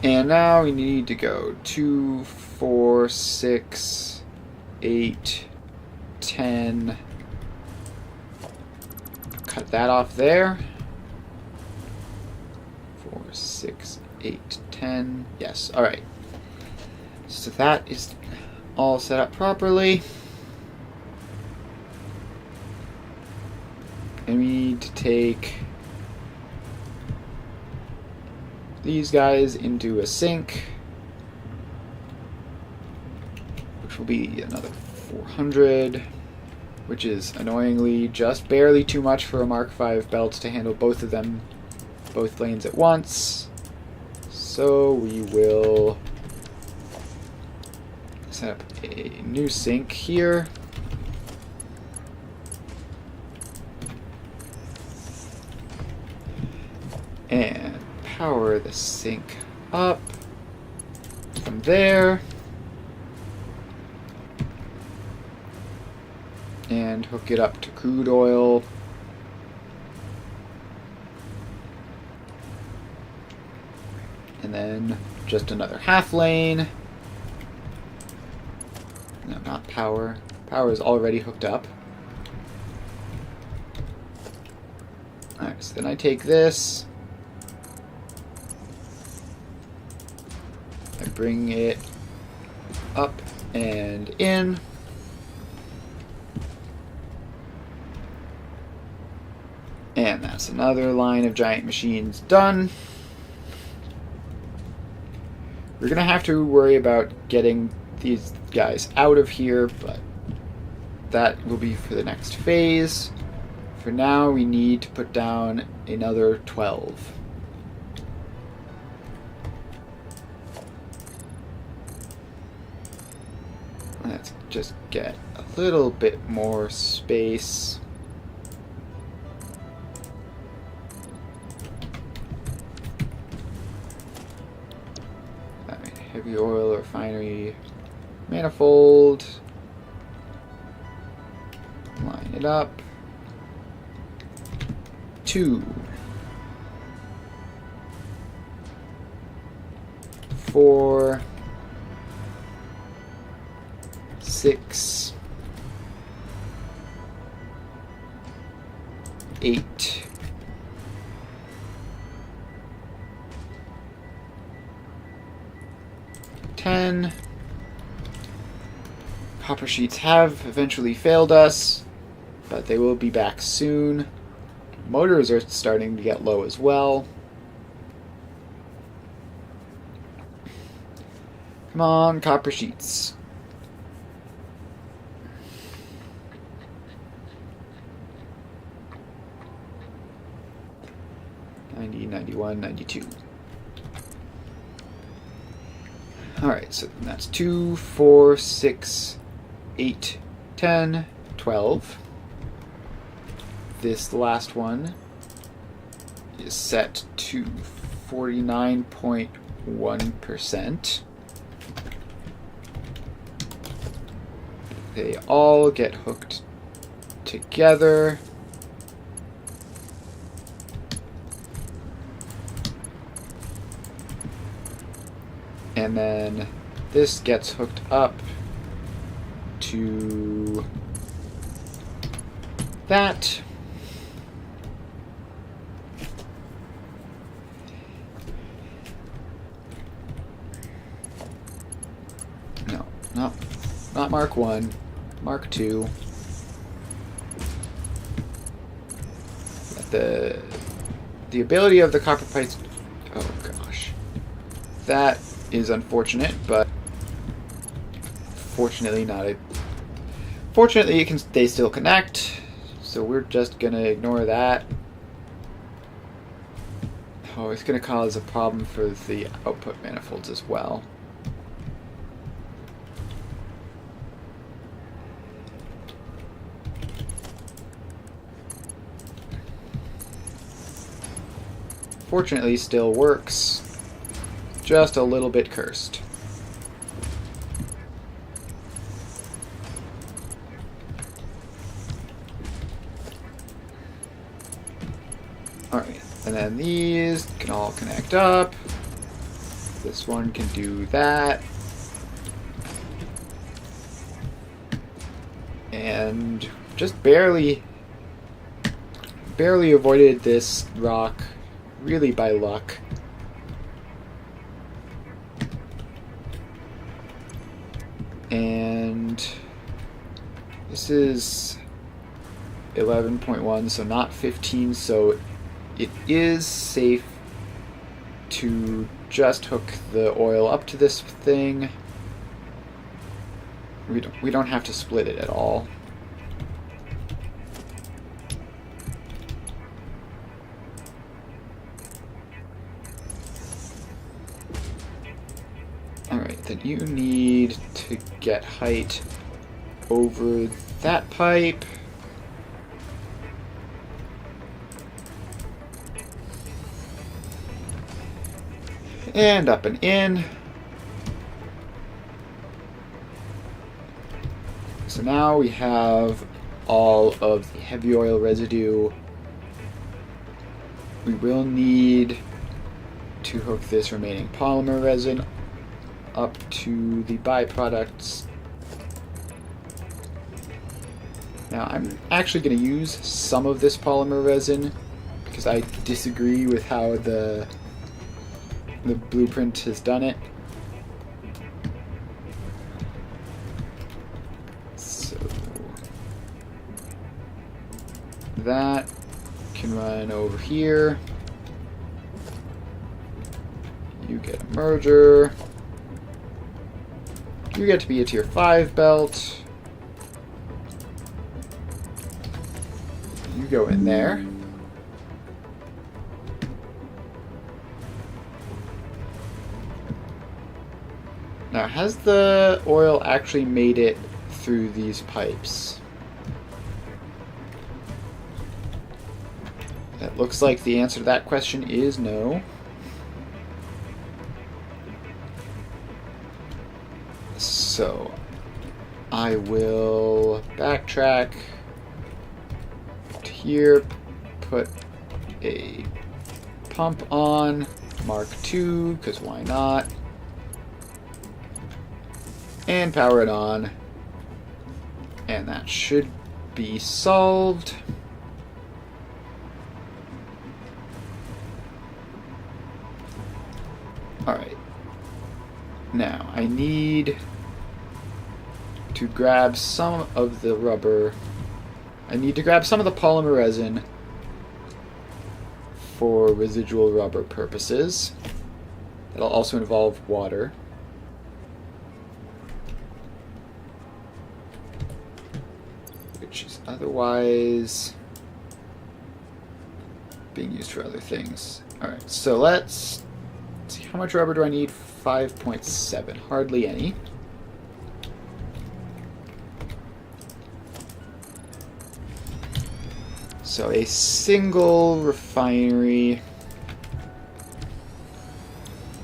And now we need to go 2, 4, 6, 8, 10. Cut that off there. 4, 6, 8, 10. Yes, alright. So that is all set up properly. And we need to take these guys into a sink, which will be another 400, which is annoyingly just barely too much for a Mark V belt to handle both of them, both lanes at once. So we will set up a new sink here. And power the sink up from there. And hook it up to crude oil. And then just another half lane. No, not power. Power is already hooked up. Alright, so then I take this. I bring it up and in. And that's another line of giant machines done. We're going to have to worry about getting these guys out of here, but that will be for the next phase. For now, we need to put down another 12. Let's just get a little bit more space. Heavy oil refinery manifold. Line it up. 2, 4, 6, 8, 10. Copper sheets have eventually failed us, but they will be back soon. Motors are starting to get low as well. Come on, copper sheets. $90, $91, $92. Alright, so that's 2, 4, 6, 8, 10, 12. This last one is set to 49.1%. They all get hooked together. And then this gets hooked up to that. not Mark 1, Mark 2. The ability of the copper pipes... Oh gosh. That is unfortunate, but fortunately not a... Fortunately, they still connect, so we're just gonna ignore that. Oh, it's gonna cause a problem for the output manifolds as well. Fortunately, still works. Just a little bit cursed. Alright, and then these can all connect up. This one can do that. And just barely avoided this rock, really by luck. And this is 11.1, so not 15, so it is safe to just hook the oil up to this thing. We don't have to split it at all. Alright, then you need to get height over that pipe. And up and in. So now we have all of the heavy oil residue. We will need to hook this remaining polymer resin up to the byproducts. Now I'm actually going to use some of this polymer resin because I disagree with how the blueprint has done it. So that can run over here. You get a merger. You get to be a tier 5 belt. You go in there. Now, has the oil actually made it through these pipes? It looks like the answer to that question is no. So, I will backtrack to here, put a pump on, Mark II, because why not? And power it on. And that should be solved. Alright. Now, I need to grab some of the rubber. I need to grab some of the polymer resin for residual rubber purposes. That'll also involve water. Which is otherwise being used for other things. Alright, so let's see, how much rubber do I need? 5.7, hardly any. So a single refinery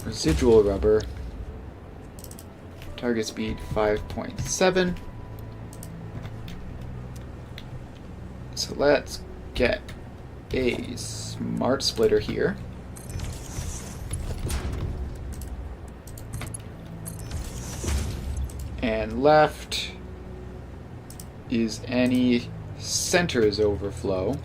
residual rubber, target speed 5.7. So let's get a smart splitter here. And left is any centers overflow.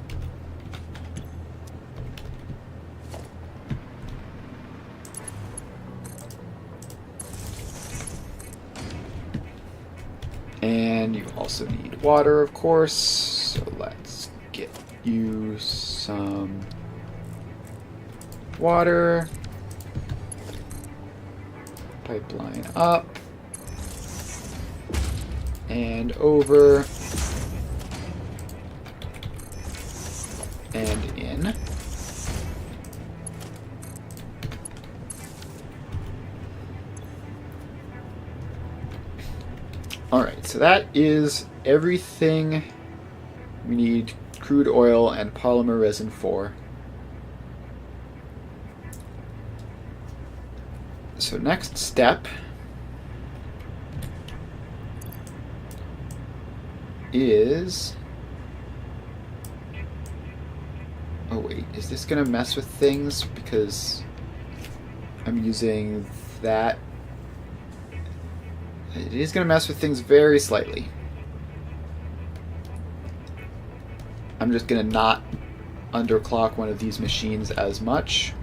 And you also need water, of course. So let's get you some water. Pipeline up. And over. And in. Alright, so that is everything we need crude oil and polymer resin for. So next step is... Oh wait, is this gonna mess with things? Because I'm using that. It is going to mess with things very slightly. I'm just going to not underclock one of these machines as much.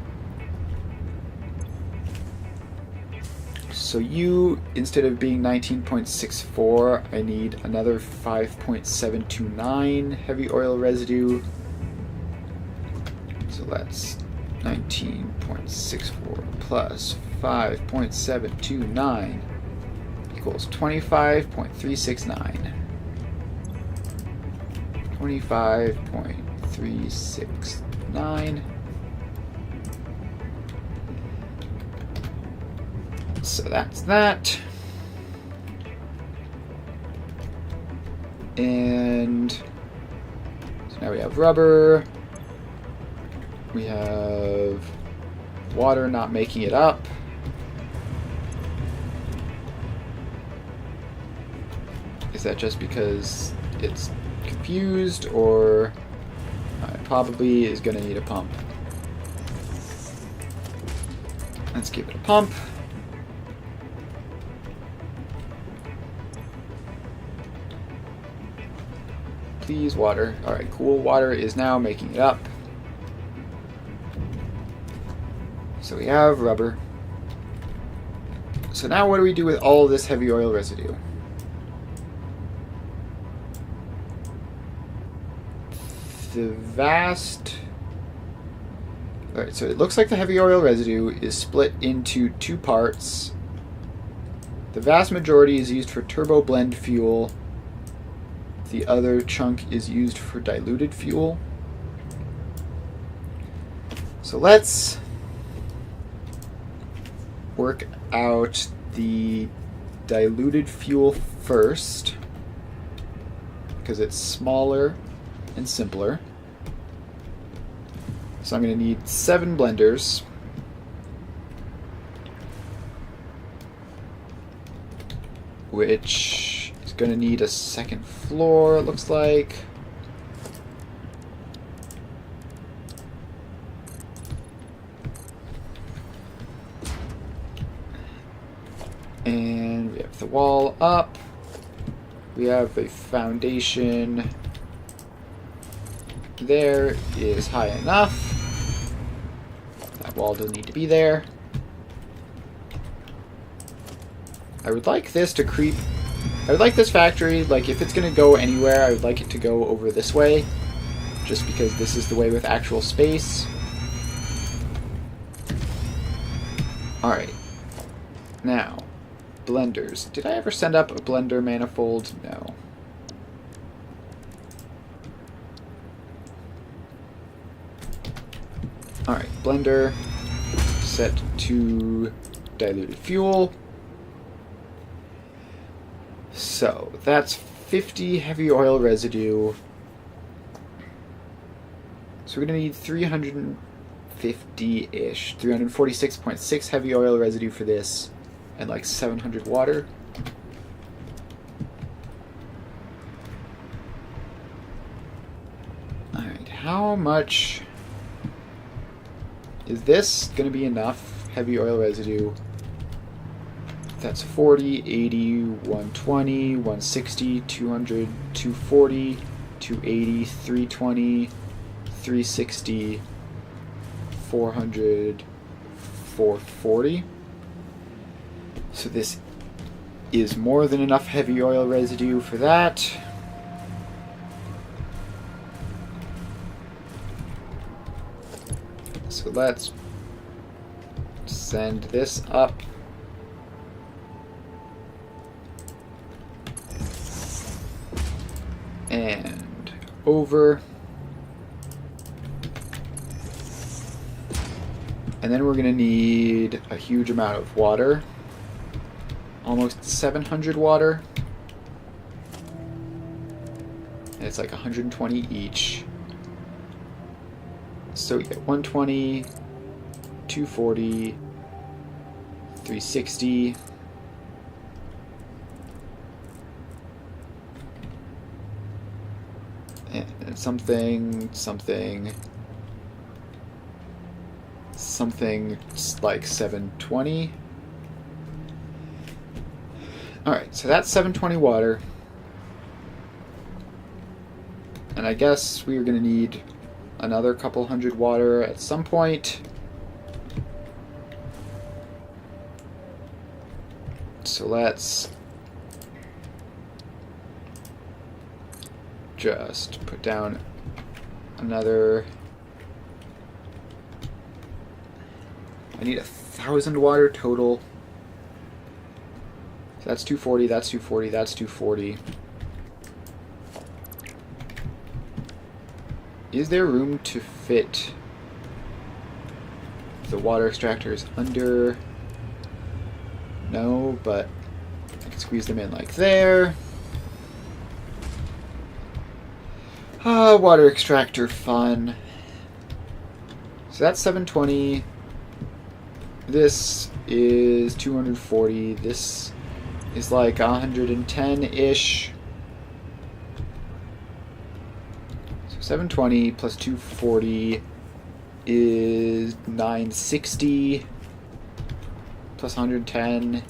So you, instead of being 19.64, I need another 5.729 heavy oil residue. So that's 19.64 plus 5.729 equals 25.369. 25.369. So that's that. And so now we have rubber. We have water not making it up. Is that just because it's confused, or it probably is going to need a pump? Let's give it a pump. Please, water. Alright, cool. Water is now making it up. So we have rubber. So now what do we do with all this heavy oil residue? The vast... Alright, so it looks like the heavy oil residue is split into two parts. The vast majority is used for turbo blend fuel. The other chunk is used for diluted fuel. So let's work out the diluted fuel first, because it's smaller and simpler. So I'm going to need 7 blenders. Which is going to need a second floor, it looks like. And we have the wall up. We have a foundation. There is high enough. That wall doesn't need to be there. I would like this to creep. I would like this factory, like if it's going to go anywhere, I would like it to go over this way. Just because this is the way with actual space. Alright. Now, blenders. Did I ever send up a blender manifold? No. Alright, blender set to diluted fuel. So, that's 50 heavy oil residue. So we're going to need 350-ish. 346.6 heavy oil residue for this. And like 700 water. Alright, how much... Is this going to be enough heavy oil residue? That's 40, 80, 120, 160, 200, 240, 280, 320, 360, 400, 440. So this is more than enough heavy oil residue for that. So let's send this up. And over. And then we're going to need a huge amount of water. Almost 700 water. And it's like 120 each. So we get 120, 240, 360. And something like 720. Alright, so that's 720 water. And I guess we're going to need another couple hundred water at some point. So let's just put down another. I need 1,000 water total. So that's 240, that's 240, that's 240. Is there room to fit the water extractors under? No, but I can squeeze them in like there. Ah, water extractor fun. So that's 720. This is 240. This is like 110-ish. So 720 plus 240 is 960 plus 110.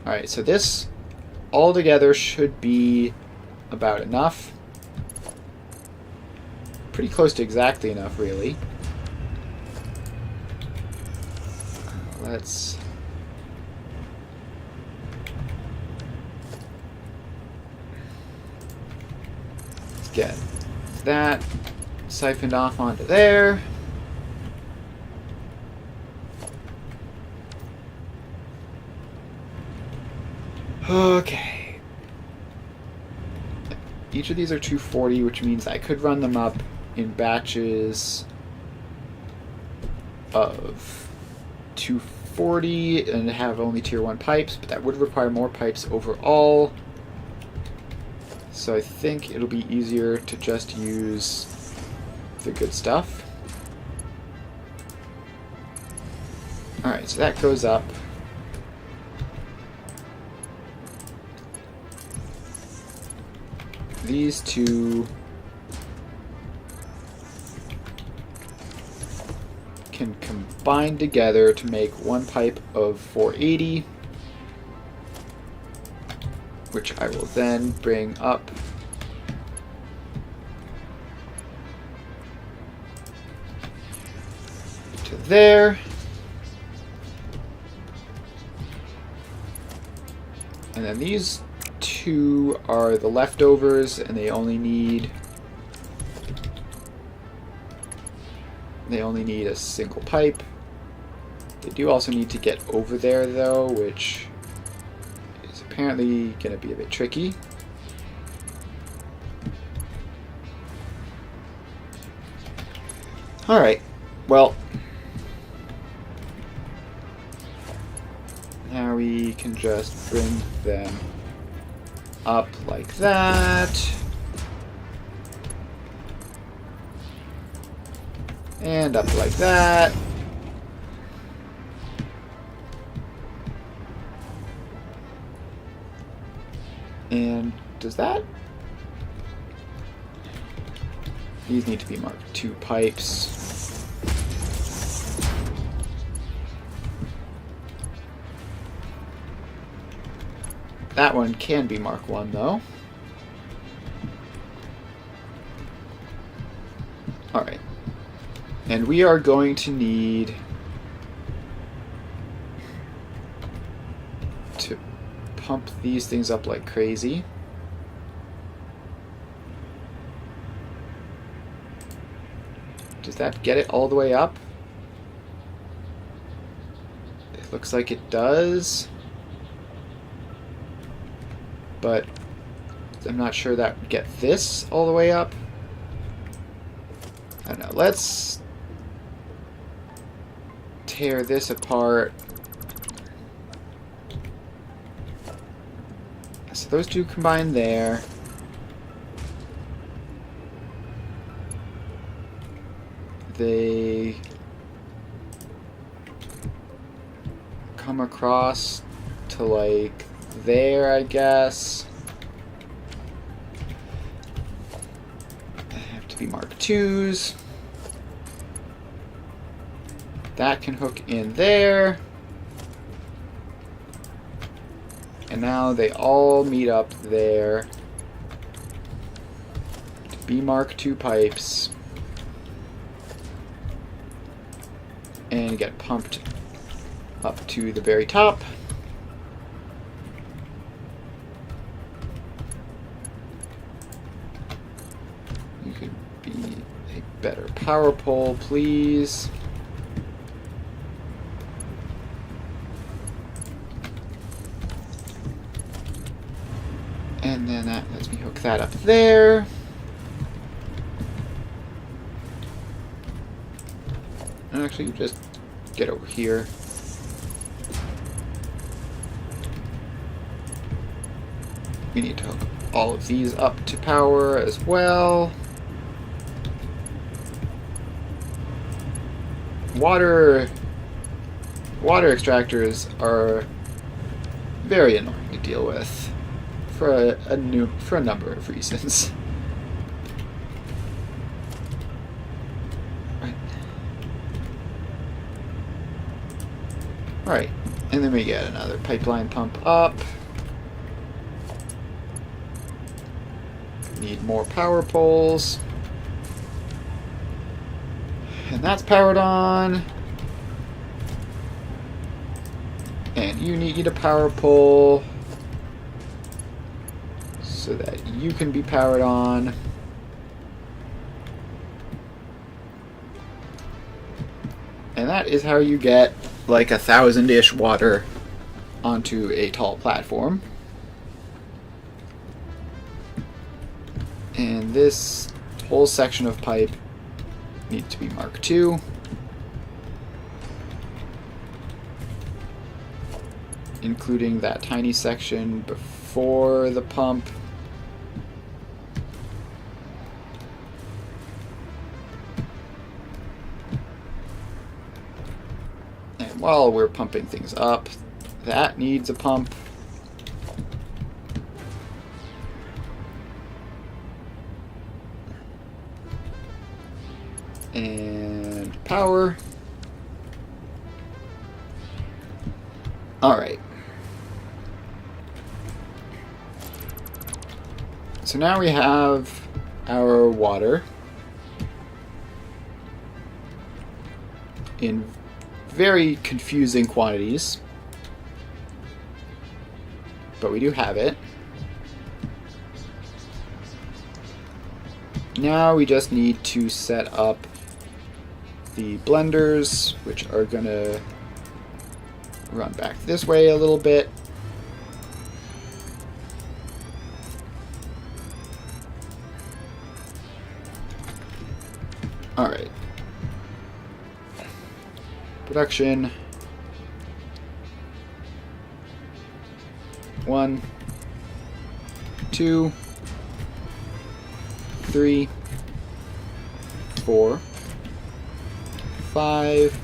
Alright, so this all together should be about enough. Pretty close to exactly enough, really. Let's get that siphoned off onto there. Okay. Each of these are 240, which means I could run them up in batches of 240 and have only tier 1 pipes, but that would require more pipes overall. So I think it'll be easier to just use the good stuff. Alright, so that goes up. These two can combine together to make one pipe of 480, which I will then bring up to there. And then these two are the leftovers, and they only need a single pipe. They do also need to get over there though, which is apparently going to be a bit tricky. Alright, well, now we can just bring them up like that. And up like that. And does that? These need to be marked 2 pipes. That one can be Mark 1 though. Alright. And we are going to need to pump these things up like crazy. Does that get it all the way up? It looks like it does. But I'm not sure that would get this all the way up. I don't know. Let's tear this apart. So those two combine there. They come across to like there, I guess. They have to be Mark IIs. That can hook in there. And now they all meet up there to be Mark II pipes and get pumped up to the very top. You could be a better power pole, please. And then that lets me hook that up there. And actually, just get over here. We need to hook all of these up to power as well. Water extractors are very annoying to deal with for a number of reasons. Alright, and then we get another pipeline pump up. Need more power poles. And that's powered on. And you need a power pole so that you can be powered on. And that is how you get like 1,000-ish water onto a tall platform. And this whole section of pipe needs to be Mark II. Including that tiny section before the pump. And while we're pumping things up, that needs a pump. And power. Alright. So now we have our water in very confusing quantities, but we do have it. Now we just need to set up the blenders, which are gonna run back this way a little bit. Alright. Production. 1, 2, 3, 4, 5,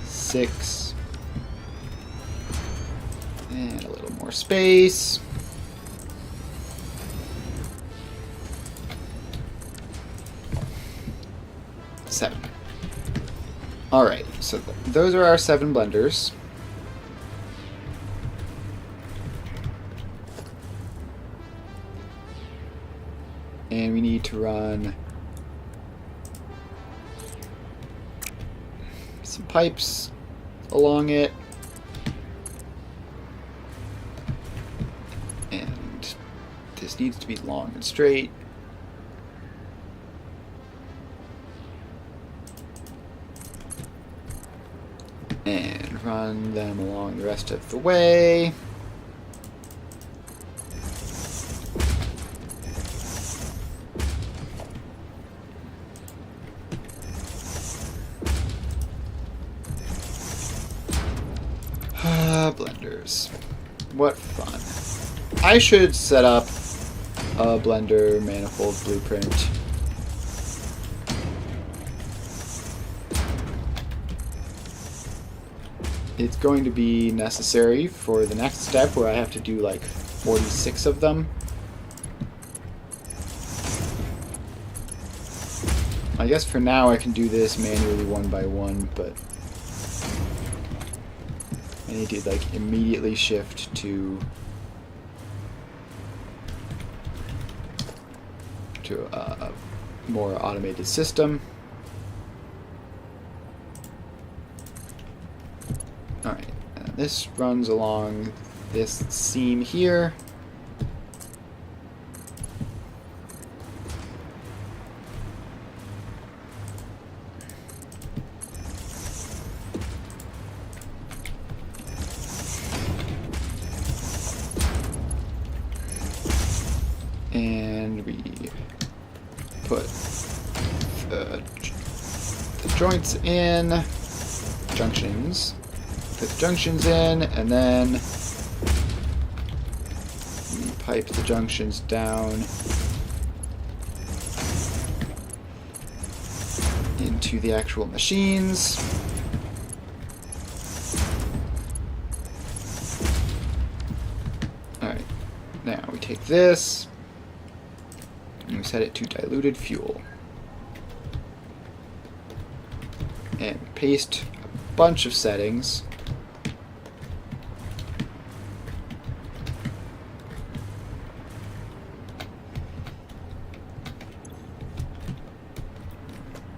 6, and a little more space. Seven. Alright, so those are our 7 blenders. And we need to run some pipes along it. This needs to be long and straight. And run them along the rest of the way. Blenders. What fun. I should set up a blender manifold blueprint. It's going to be necessary for the next step where I have to do like 46 of them. I guess for now I can do this manually one by one, but I need to like immediately shift to a more automated system. Alright, this runs along this seam here. And we put the joints in, junctions. Put the junctions in, and then we pipe the junctions down into the actual machines. Alright, now we take this and we set it to diluted fuel. And paste a bunch of settings.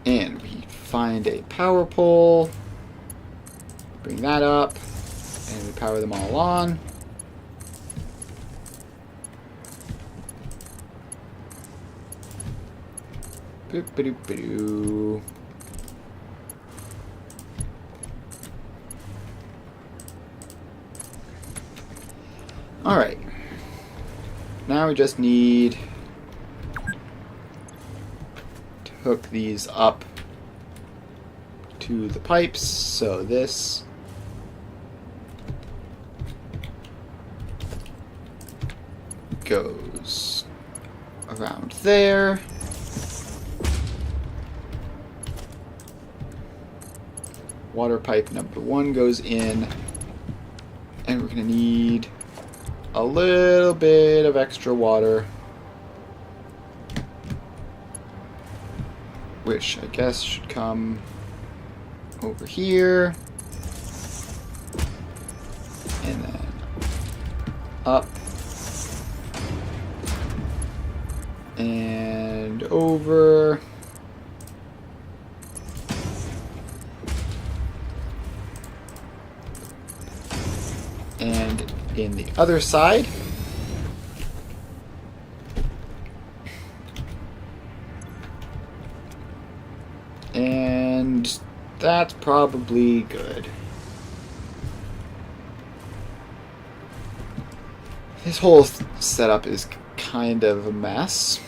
And we find a power pole, bring that up, and we power them all on. Boop-a-doop-a-doo. Alright. Now we just need to hook these up to the pipes. So this goes around there. Water pipe number 1 goes in, and we're going to need a little bit of extra water, which I guess should come over here, and then up, and over. And in the other side, and that's probably good. This whole setup is kind of a mess.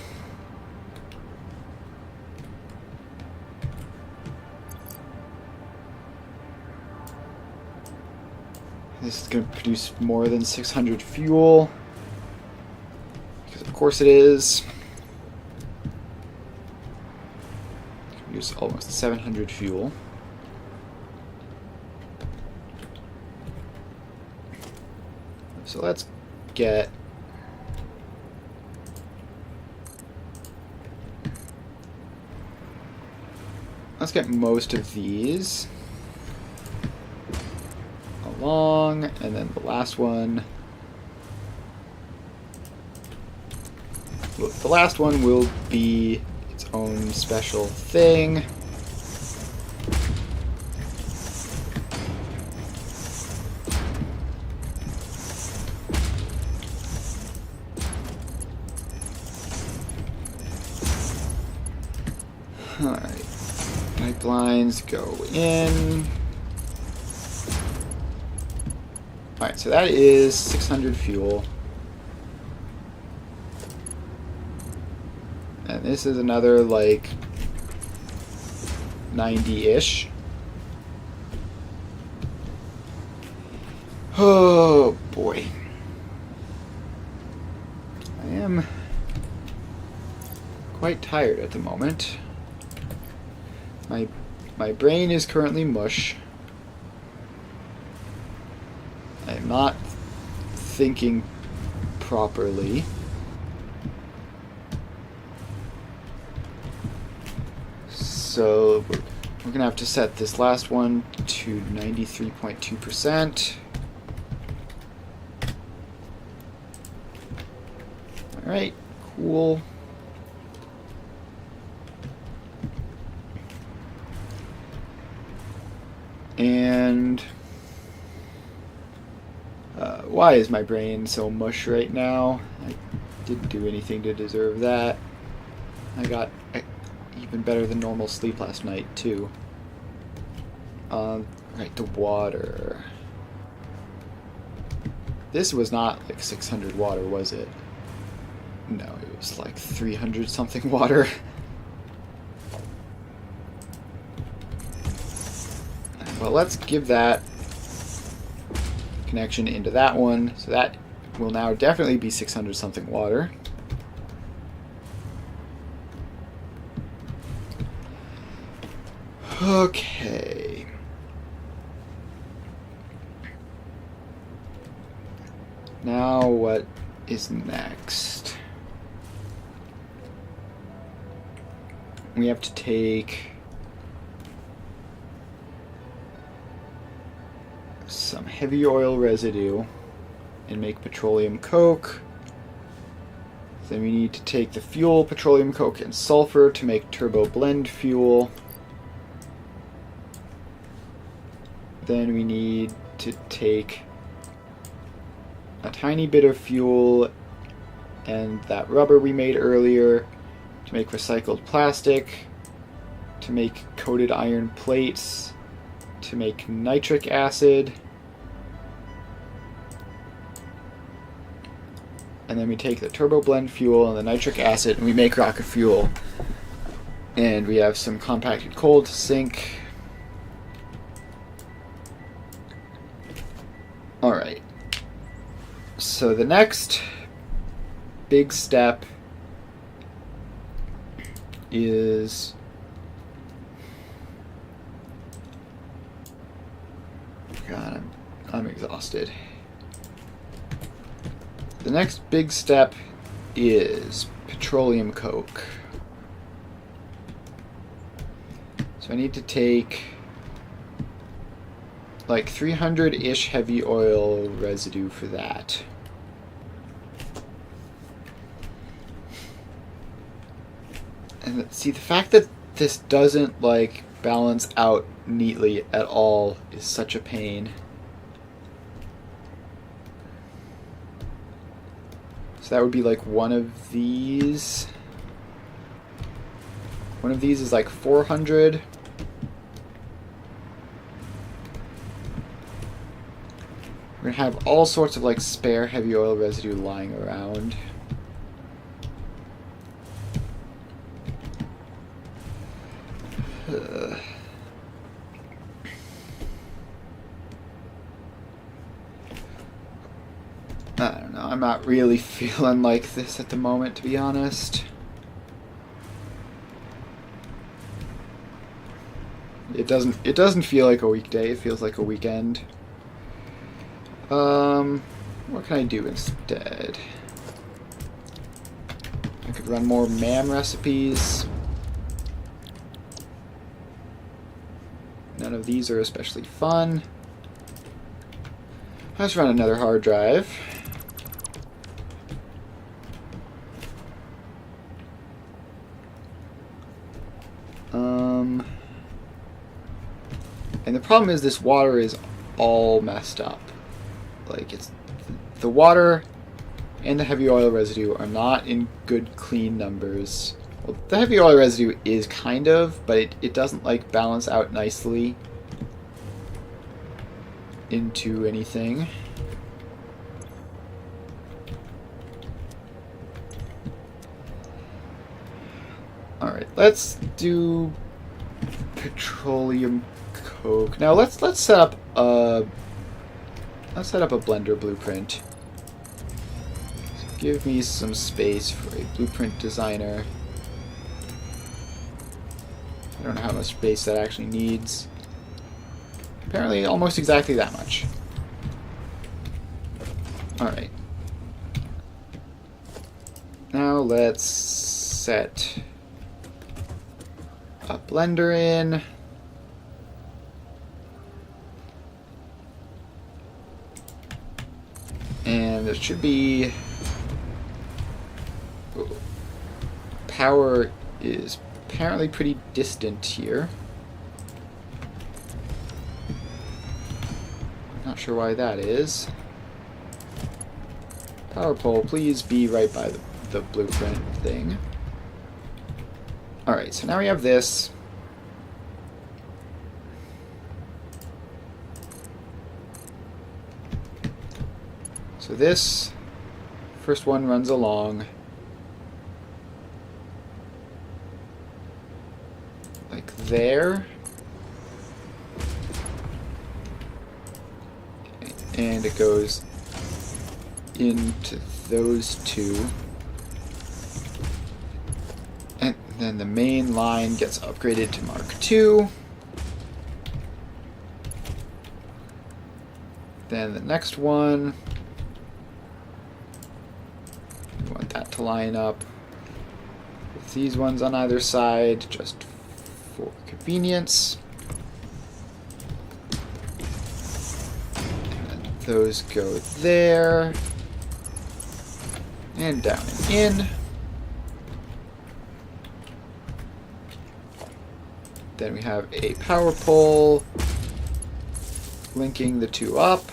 This is going to produce more than 600 fuel, because of course it is. Produce almost 700 fuel. So let's get most of these along, and then the last one. The last one will be its own special thing. Alright. Pipelines go in. Alright, so that is 600 fuel. And this is another, like, 90-ish. Oh, boy. I am quite tired at the moment. My brain is currently mush. I am not thinking properly. So we're gonna have to set this last one to 93.2%. Alright, cool. And why is my brain so mush right now? I didn't do anything to deserve that. I got even better than normal sleep last night, too. Right, the water. This was not like 600 water, was it? No, it was like 300 something water. Well, let's give that connection into that one. So that will now definitely be 600 something water. Okay. Now what is next? We have to take some heavy oil residue and make petroleum coke. Then we need to take the fuel, petroleum coke, and sulfur to make turbo blend fuel. Then we need to take a tiny bit of fuel and that rubber we made earlier to make recycled plastic, to make coated iron plates, to make nitric acid, and then we take the turbo blend fuel and the nitric acid and we make rocket fuel. And we have some compacted coal to sink. Alright. So the next big step is God, I'm exhausted. The next big step is petroleum coke. So I need to take like 300-ish heavy oil residue for that. And see, the fact that this doesn't like balance out neatly at all is such a pain. So that would be like one of these. One of these is like 400. We're gonna have all sorts of like spare heavy oil residue lying around. I don't know. I'm not really feeling like this at the moment, to be honest. It doesn't feel like a weekday. It feels like a weekend. What can I do instead? I could run more MAM recipes. None of these are especially fun. Let's run another hard drive. And the problem is this water is all messed up. Like, it's the water and the heavy oil residue are not in good clean numbers Well, the heavy oil residue is kind of, but it doesn't like balance out nicely into anything. Alright, let's do petroleum coke. Now let's set up a blender blueprint. So give me some space for a blueprint designer. I don't know how much space that actually needs. Apparently almost exactly that much. Alright. Now let's set a blender in. And there should be... Power is apparently pretty distant here. Not sure why that is. Power pole, please be right by the blueprint thing. Alright, so now we have this. So this first one runs along like there. And it goes into those two. And then the main line gets upgraded to Mark II. Then the next one, we want that to line up with these ones on either side, just for convenience. Those go there, and down and in. Then we have a power pole linking the two up.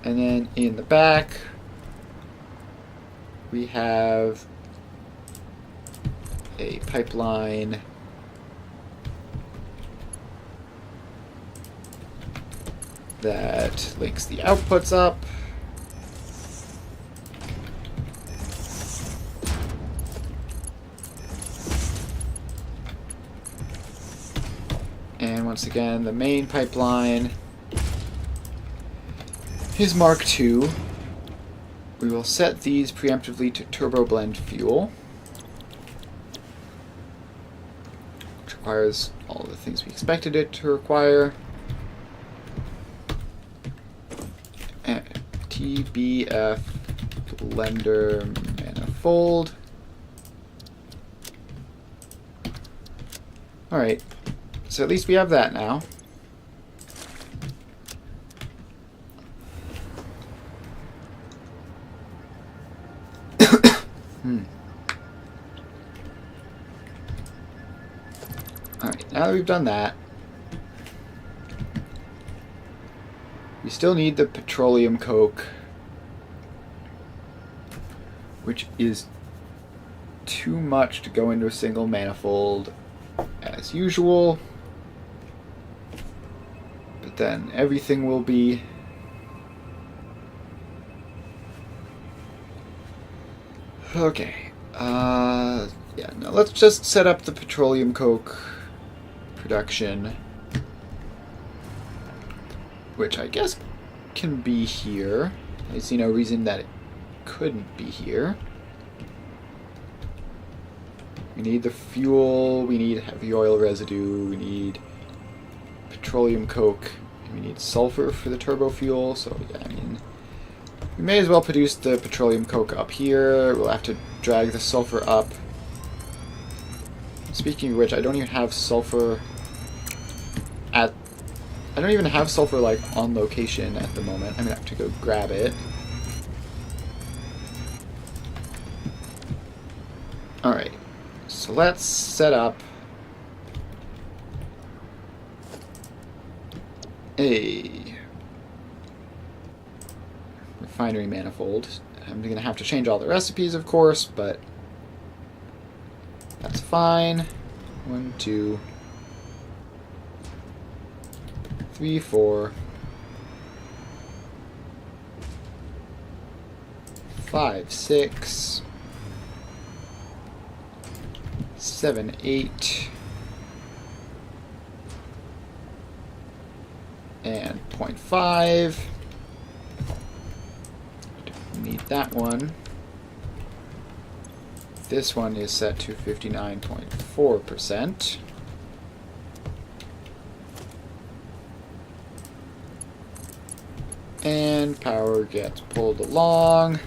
And then in the back, we have a pipeline that links the outputs up. And once again, the main pipeline is Mark II. We will set these preemptively to turbo blend fuel, which requires all the things we expected it to require. TBF blender manifold. Alright, so at least we have that now. Alright, now that we've done that, we still need the petroleum coke, which is too much to go into a single manifold as usual. But then everything will be okay. Yeah, no, let's just set up the petroleum coke production, which I guess can be here. I see no reason that it couldn't be here. We need the fuel, we need heavy oil residue, we need petroleum coke, and we need sulfur for the turbo fuel, so yeah, I mean, we may as well produce the petroleum coke up here. We'll have to drag the sulfur up. Speaking of which, I don't even have sulfur like on location at the moment. I'm gonna have to go grab it. Alright, so let's set up a refinery manifold I'm going to have to change all the recipes, of course, but that's fine. 1, 2, 3, 4, 5, 6, 7, 8, and 0.5. Don't need that one. This one is set to 59.4%. And power gets pulled along.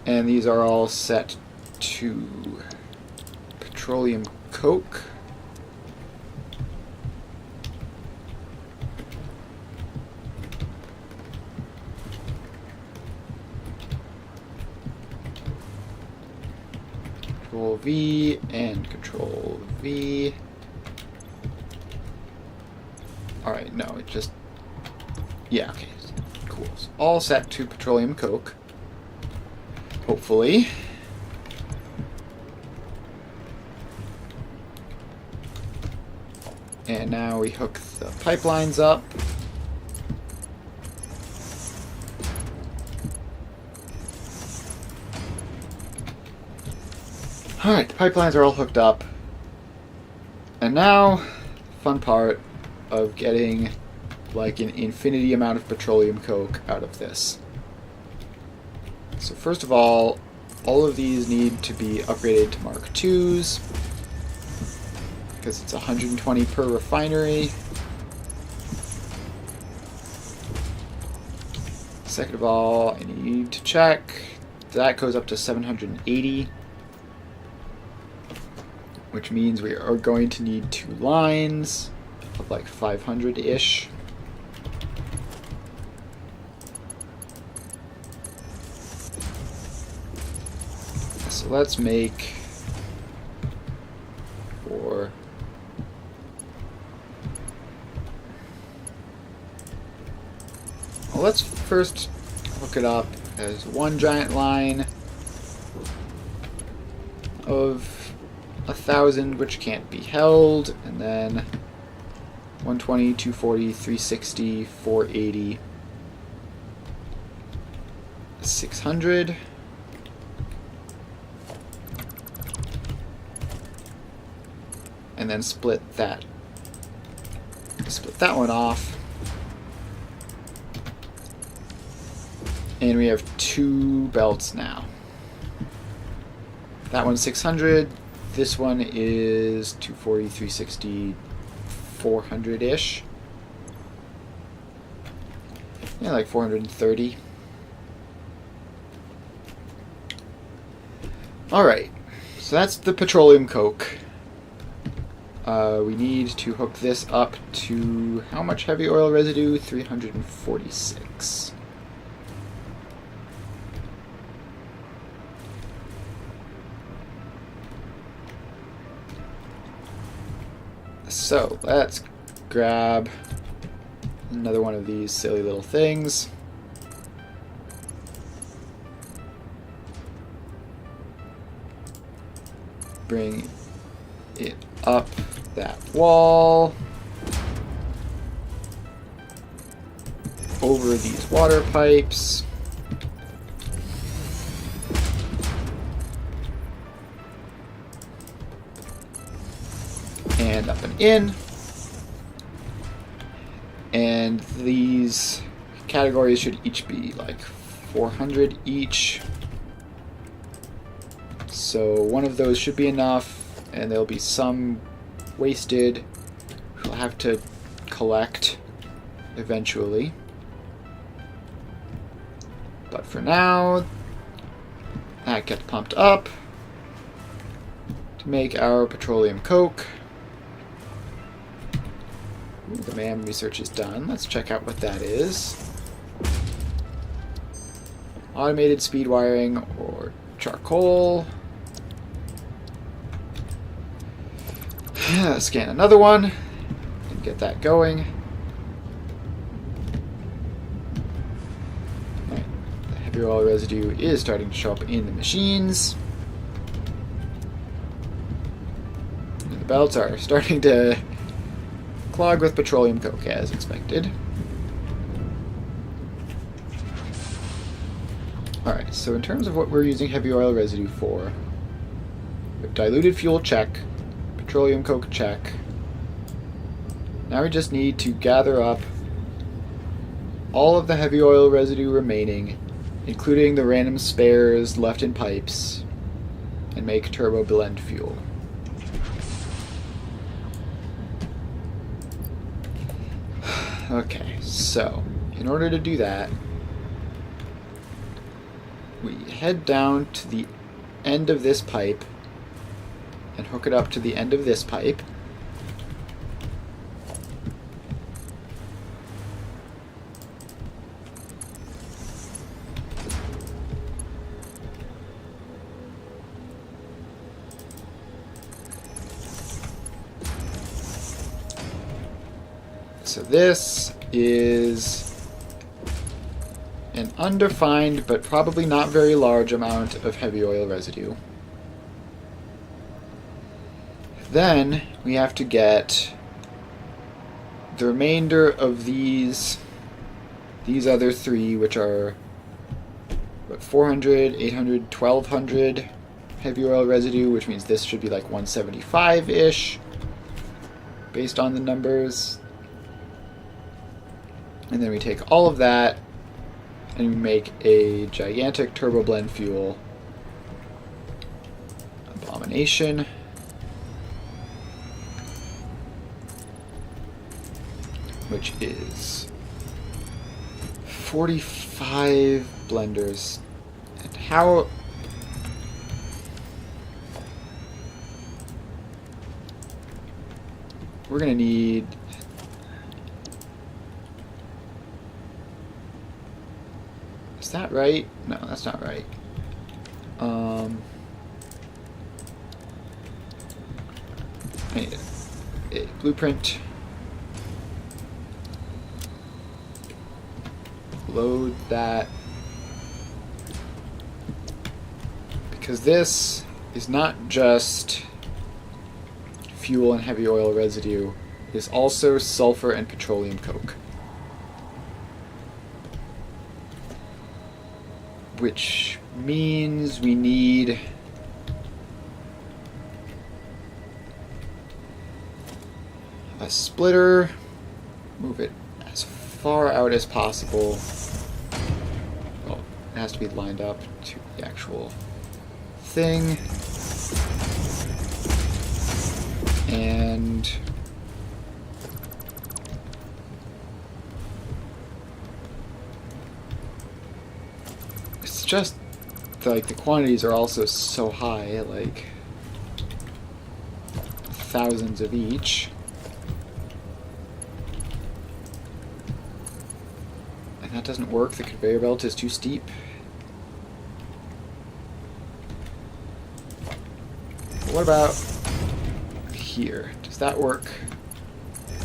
And these are all set to petroleum coke. Control V and Control V. Alright, no, it just... Yeah, okay. Cool. So all set to petroleum coke. Hopefully. And now we hook the pipelines up. Alright, the pipelines are all hooked up. And now, fun part of getting like an infinity amount of petroleum coke out of this. So first of all of these need to be upgraded to Mark IIs because it's 120 per refinery. Second of all, I need to check. That goes up to 780, which means we are going to need 2 lines of like 500-ish. So let's make 4. Well, let's first hook it up as one giant line of 1,000, which can't be held, and then 120, 240, 360, 480, 600. And then split that one off. And we have 2 belts now. That one's 600. This one is 240, 360, 400-ish. Yeah, like 430. Alright, so that's the petroleum coke. We need to hook this up to how much heavy oil residue? 346. So let's grab another one of these silly little things. Bring it up that wall, over these water pipes, and up and in. And these categories should each be like 400 each. So one of those should be enough, and there'll be some wasted. We'll have to collect eventually. But for now, that gets pumped up to make our petroleum coke. Ooh, the man research is done. Let's check out what that is. Automated speed wiring or charcoal. Scan another one and get that going. heavy oil residue is starting to show up in the machines. And the belts are starting to clog with petroleum coke as expected. Alright, so in terms of what we're using heavy oil residue for, we have diluted fuel check, petroleum coke check. Now we just need to gather up all of the heavy oil residue remaining, including the random spares left in pipes, and make turbo blend fuel. Okay, so in order to do that, we head down to the end of this pipe and hook it up to the end of this pipe. So this is an undefined but probably not very large amount of heavy oil residue. Then we have to get the remainder of these other three, which are what, 400, 800, 1200 heavy oil residue, which means this should be like 175-ish based on the numbers. And then we take all of that and we make a gigantic turbo blend fuel abomination. Which is 45 blenders. And how... we're gonna need... is that right? No, that's not right. I need a blueprint. Load that. Because this is not just fuel and heavy oil residue. It is also sulfur and petroleum coke. Which means we need a splitter. Move it as far out as possible. Well, it has to be lined up to the actual thing. And it's just like the quantities are also so high, like thousands of each. And that doesn't work, the conveyor belt is too steep. What about here? Does that work?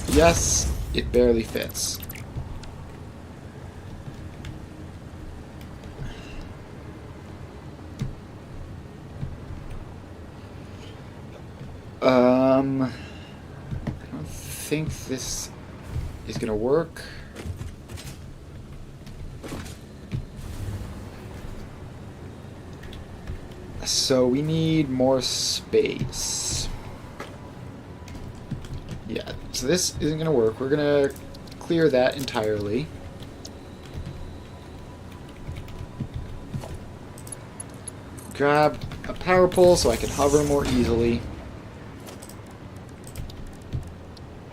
Yes, it barely fits. I don't think this is gonna work. So we need more space. Yeah, so this isn't gonna work. We're gonna clear that entirely. Grab a power pole so I can hover more easily.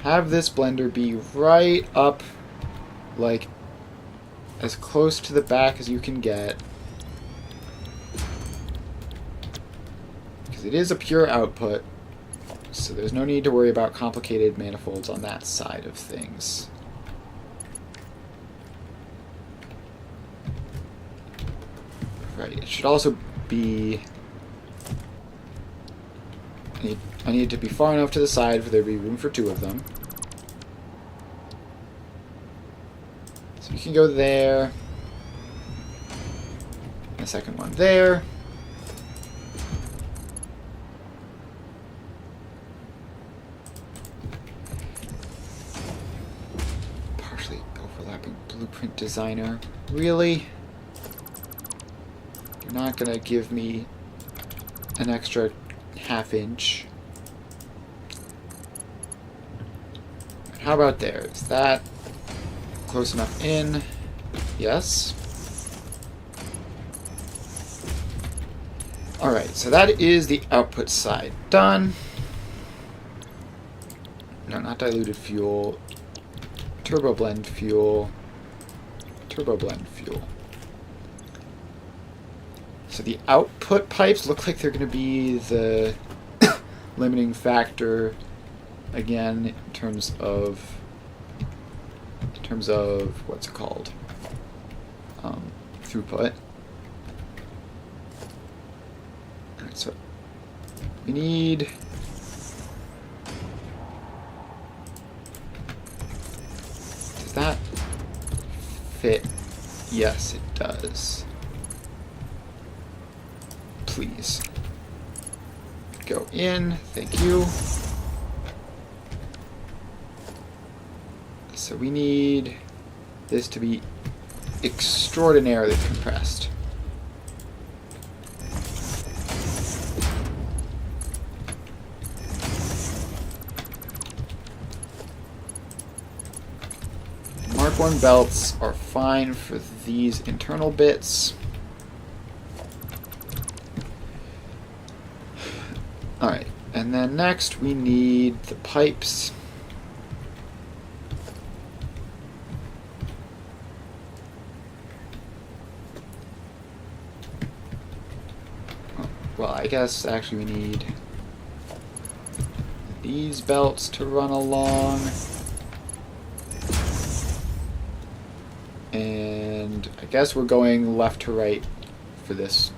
Have this blender be right up, like, as close to the back as you can get. Because it is a pure output, so there's no need to worry about complicated manifolds on that side of things. Right, it should also be... I need it to be far enough to the side for there to be room for two of them. So you can go there. a second one there. Partially overlapping blueprint designer. Really? You're not gonna give me an extra half-inch. How about there? Is that close enough in? Yes. Alright, so that is the output side done. No, not diluted fuel. Turbo blend fuel. Turbo blend fuel. So the output pipes look like they're going to be the limiting factor again in terms of what's it called? Throughput. Alright, so we need does that fit? Yes, it does. Please. Go in. Thank you. So we need this to be extraordinarily compressed. Mark 1 belts are fine for these internal bits. Alright, and then next we need the pipes. Well, I guess actually we need these belts to run along. And I guess we're going left to right for this.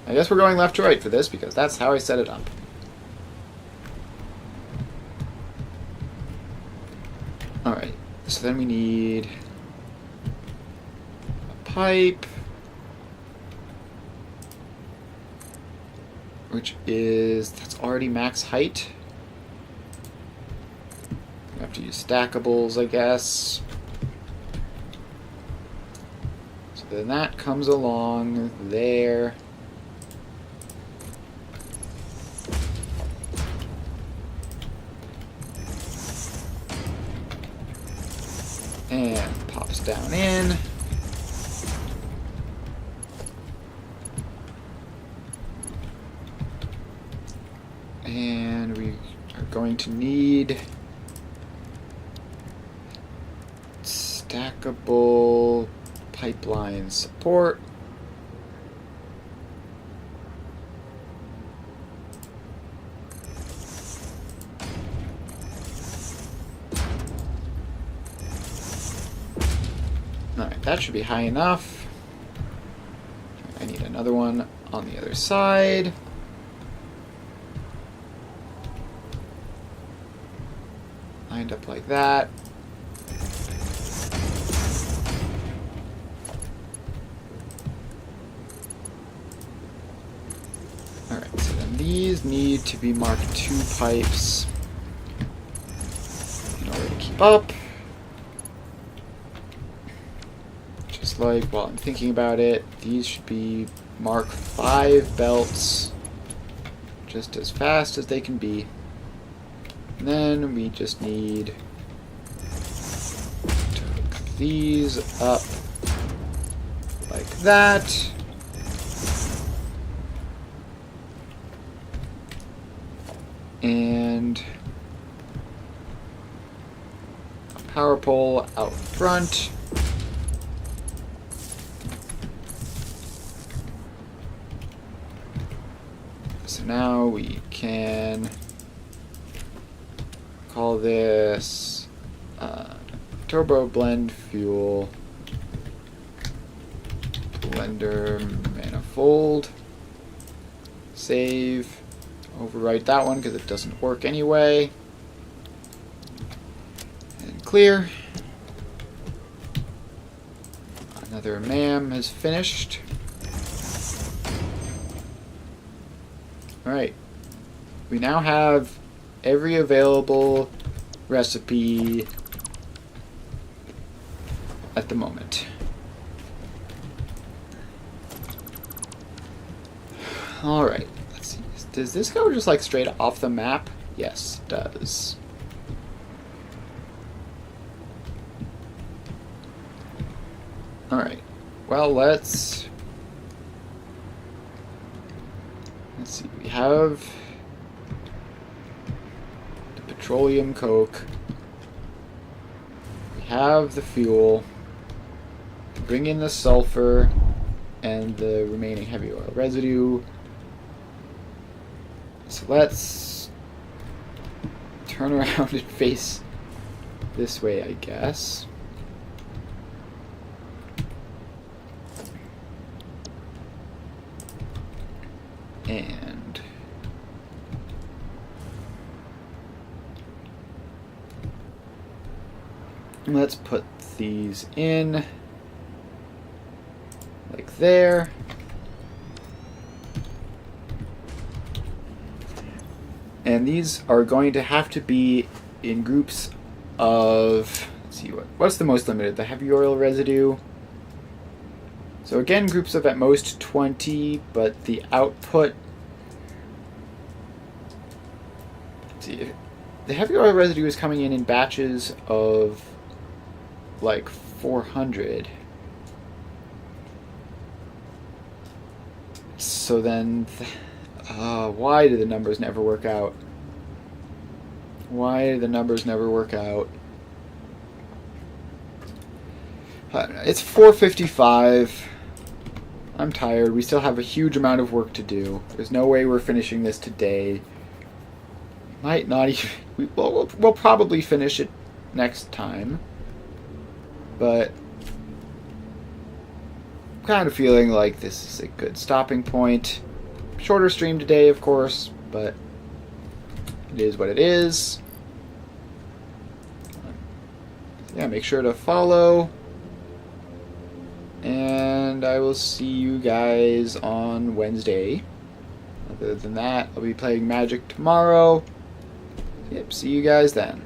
I guess we're going left to right for this because that's how I set it up. Alright, so then we need a pipe, which is, that's already max height. We have to use stackables, I guess. So then that comes along there. And pops down in. And we are going to need stackable pipeline support. Alright, that should be high enough. I need another one on the other side. Lined up like that. Alright, so then these need to be Mark II pipes in order to keep up. Just like while I'm thinking about it, these should be Mark V belts just as fast as they can be. And then we just need to hook these up like that. And a power pole out front. So now we can call this turbo blend fuel blender manifold. Save. Overwrite that one because it doesn't work anyway. And clear. Another MAM is finished. Alright. We now have every available recipe at the moment. Alright, let's see. Does this go just like straight off the map? Yes, it does. Alright. Well, let's see. We have the petroleum coke. We have the fuel. Bring in the sulfur and the remaining heavy oil residue. So let's turn around and face this way, I guess. And let's put these in like there. And these are going to have to be in groups of, let's see, what's the most limited? The heavy oil residue. So again, groups of at most 20, but the output, let's see, the heavy oil residue is coming in batches of like 400. So then, why do the numbers never work out? Why do the numbers never work out? It's 4:55. I'm tired. We still have a huge amount of work to do. There's no way we're finishing this today. Might not even. We'll probably finish it next time. But I'm kind of feeling like this is a good stopping point. Shorter stream today, of course, but it is what it is. Yeah, make sure to follow. And I will see you guys on Wednesday. Other than that, I'll be playing Magic tomorrow. Yep, see you guys then.